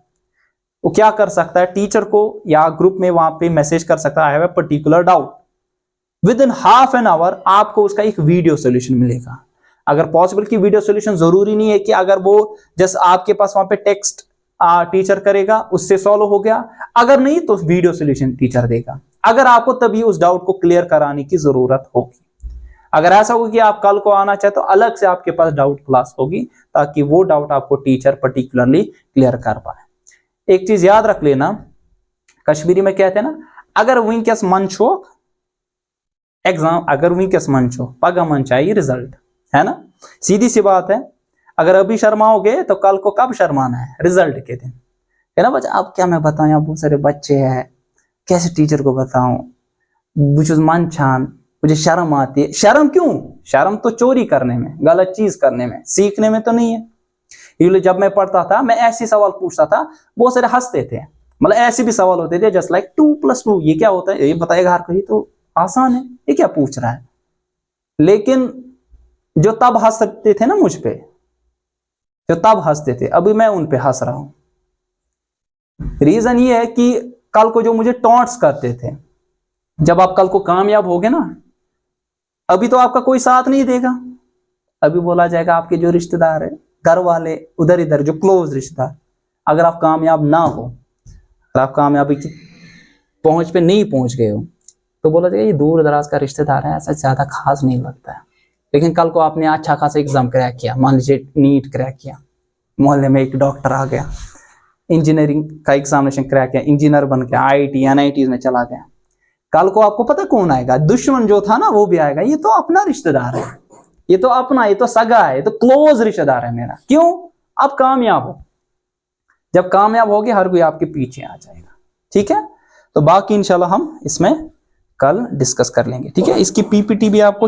वो क्या कर सकता है, टीचर को या ग्रुप में वहां पे मैसेज कर सकता है, I have a particular doubt. With in half an hour आपको उसका एक वीडियो सोल्यूशन मिलेगा। अगर पॉसिबल कि वीडियो सोल्यूशन जरूरी नहीं है कि अगर वो जस्ट आपके पास वहां पे टेक्स्ट टीचर करेगा उससे सॉल्व हो गया, अगर नहीं तो वीडियो सोल्यूशन टीचर देगा, अगर आपको तभी उस डाउट को क्लियर कराने की जरूरत होगी। अगर ऐसा होगा कि आप कल को आना चाहे तो अलग से आपके पास डाउट क्लास होगी ताकि वो डाउट आपको टीचर पर्टिकुलरली क्लियर कर पाए। एक चीज याद रख लेना, कश्मीरी में कहते हैं ना, अगर विंकस मन छो एग्जाम, अगर विंकस मन छो पगा मन चाहिए रिजल्ट, है ना, सीधी सी बात है। अगर अभी शर्माओगे तो कल को कब शर्माना है, रिजल्ट के दिन, है ना बच्चा। अब क्या मैं बताऊं, यहाँ बहुत सारे बच्चे हैं, कैसे टीचर को बताऊं, मुझे मन छान, मुझे शर्म आती है। शर्म क्यों, शर्म तो चोरी करने में, गलत चीज करने में, सीखने में तो नहीं है। इसलिए जब मैं पढ़ता था मैं ऐसे सवाल पूछता था, बहुत सारे हंसते थे, मतलब ऐसे भी सवाल होते थे जस्ट लाइक 2+2 ये क्या होता है, ये बताएगा हर कोई, तो आसान है, ये क्या पूछ रहा है। लेकिन जो तब हंस सकते थे ना मुझ पे, जो तब हंसते थे, अभी मैं उन पे हंस रहा हूं। रीजन ये है कि कल को जो मुझे टॉन्ट्स करते थे, जब आप कल को कामयाब होगे ना, अभी तो आपका कोई साथ नहीं देगा, अभी बोला जाएगा आपके जो रिश्तेदार है, घर वाले, उधर इधर जो क्लोज रिश्तेदार, अगर आप कामयाब ना हो, अगर आप कामयाबी की पहुंच पे नहीं पहुंच गए हो, तो बोला जाएगा ये दूर दराज का रिश्तेदार है, ऐसा ज्यादा खास नहीं लगता है। लेकिन कल को आपने अच्छा खासा एग्जाम क्रैक किया, मान लीजिए नीट क्रैक किया, मोहल्ले में एक डॉक्टर आ गया, इंजीनियरिंग का एग्जामिनेशन क्रैक किया, इंजीनियर बन गया, IIT NIT में चला गया, कल को आपको पता कौन आएगा, दुश्मन जो था ना वो भी आएगा, ये तो अपना रिश्तेदार है, ये तो अपना, ये तो सगा है, ये तो क्लोज रिश्तेदार है मेरा। क्यों, आप कामयाब हो, जब कामयाब होगे हर कोई आपके पीछे आ जाएगा। ठीक है, तो बाकी इंशाल्लाह हम इसमें कल डिस्कस कर लेंगे। ठीक है, इसकी PPT भी आपको